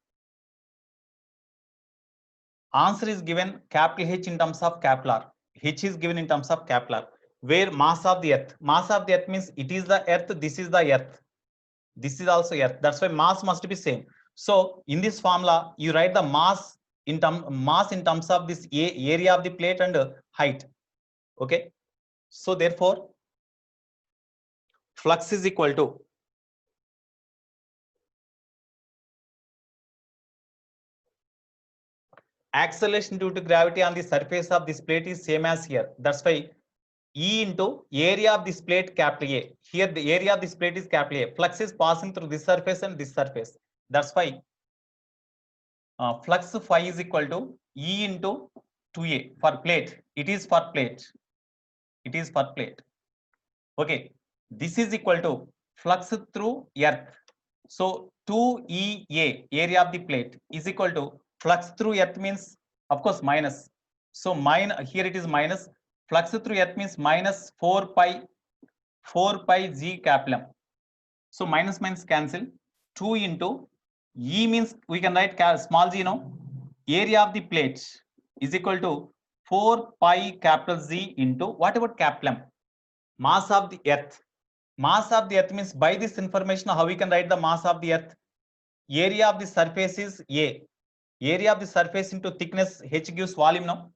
Answer is given capital H in terms of capital R. H is given in terms of capital R. Where mass of the earth. Mass of the earth means it is the earth, this is the earth. This is also earth. That's why mass must be same. So in this formula, you write the mass in terms of this area of the plate and height. Okay. So therefore, flux is equal to acceleration due to gravity on the surface of this plate is same as here. That's why E into area of this plate capital A. Here the area of this plate is capital A. Flux is passing through this surface and this surface. That's why flux phi is equal to E into 2A for plate. It is for plate. It is for plate. Okay. This is equal to flux through earth. So 2EA area of the plate is equal to flux through earth means of course minus. So here it is minus. Flux through earth means minus 4 pi G capital M. So minus minus cancel. 2 into E means we can write small g, area of the plate is equal to 4 pi capital Z into what about capital M? Mass of the earth. Mass of the earth means by this information, how we can write the mass of the earth? Area of the surface is A. Area of the surface into thickness H gives volume, no?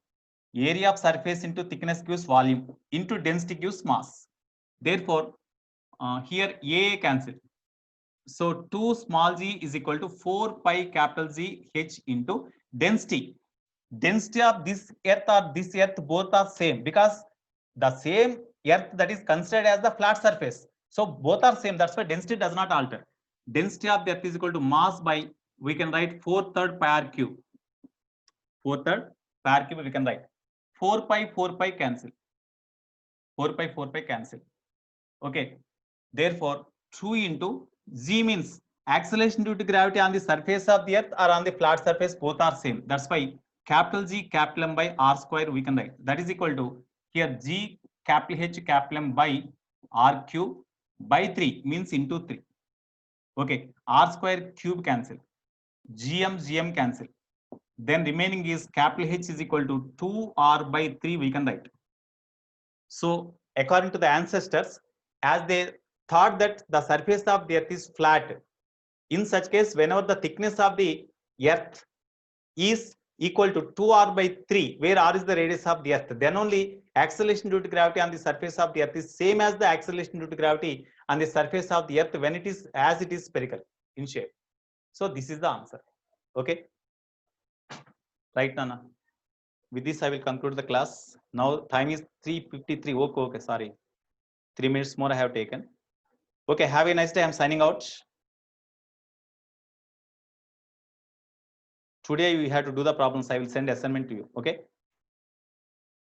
Area of surface into thickness gives volume into density gives mass. Therefore, here A cancel. So 2 small g is equal to 4 pi capital Z H into density. Density of this earth or this earth both are same because the same earth that is considered as the flat surface. So both are same. That's why density does not alter. Density of the earth is equal to mass by, we can write 4/3 pi r cube. 4/3 pi r cube we can write. 4 pi cancel. 4 pi cancel. Okay. Therefore, 2 into Z means acceleration due to gravity on the surface of the earth or on the flat surface, both are same. That's why capital G capital M by R square we can write. That is equal to here G capital H capital M by R cube by 3 means into 3. Okay, R square cube cancel. GM cancel. Then remaining is capital H is equal to 2R by 3 we can write. So according to the ancestors, as they thought that the surface of the earth is flat, in such case, whenever the thickness of the earth is equal to 2R by 3, where R is the radius of the earth, then only acceleration due to gravity on the surface of the earth is same as the acceleration due to gravity on the surface of the earth when it is spherical in shape. So this is the answer. Okay. Right, Nana. With this, I will conclude the class. Now time is 3:53. Okay, sorry. 3 minutes more I have taken. Okay, have a nice day. I'm signing out. Today we have to do the problems. I will send assignment to you. Okay.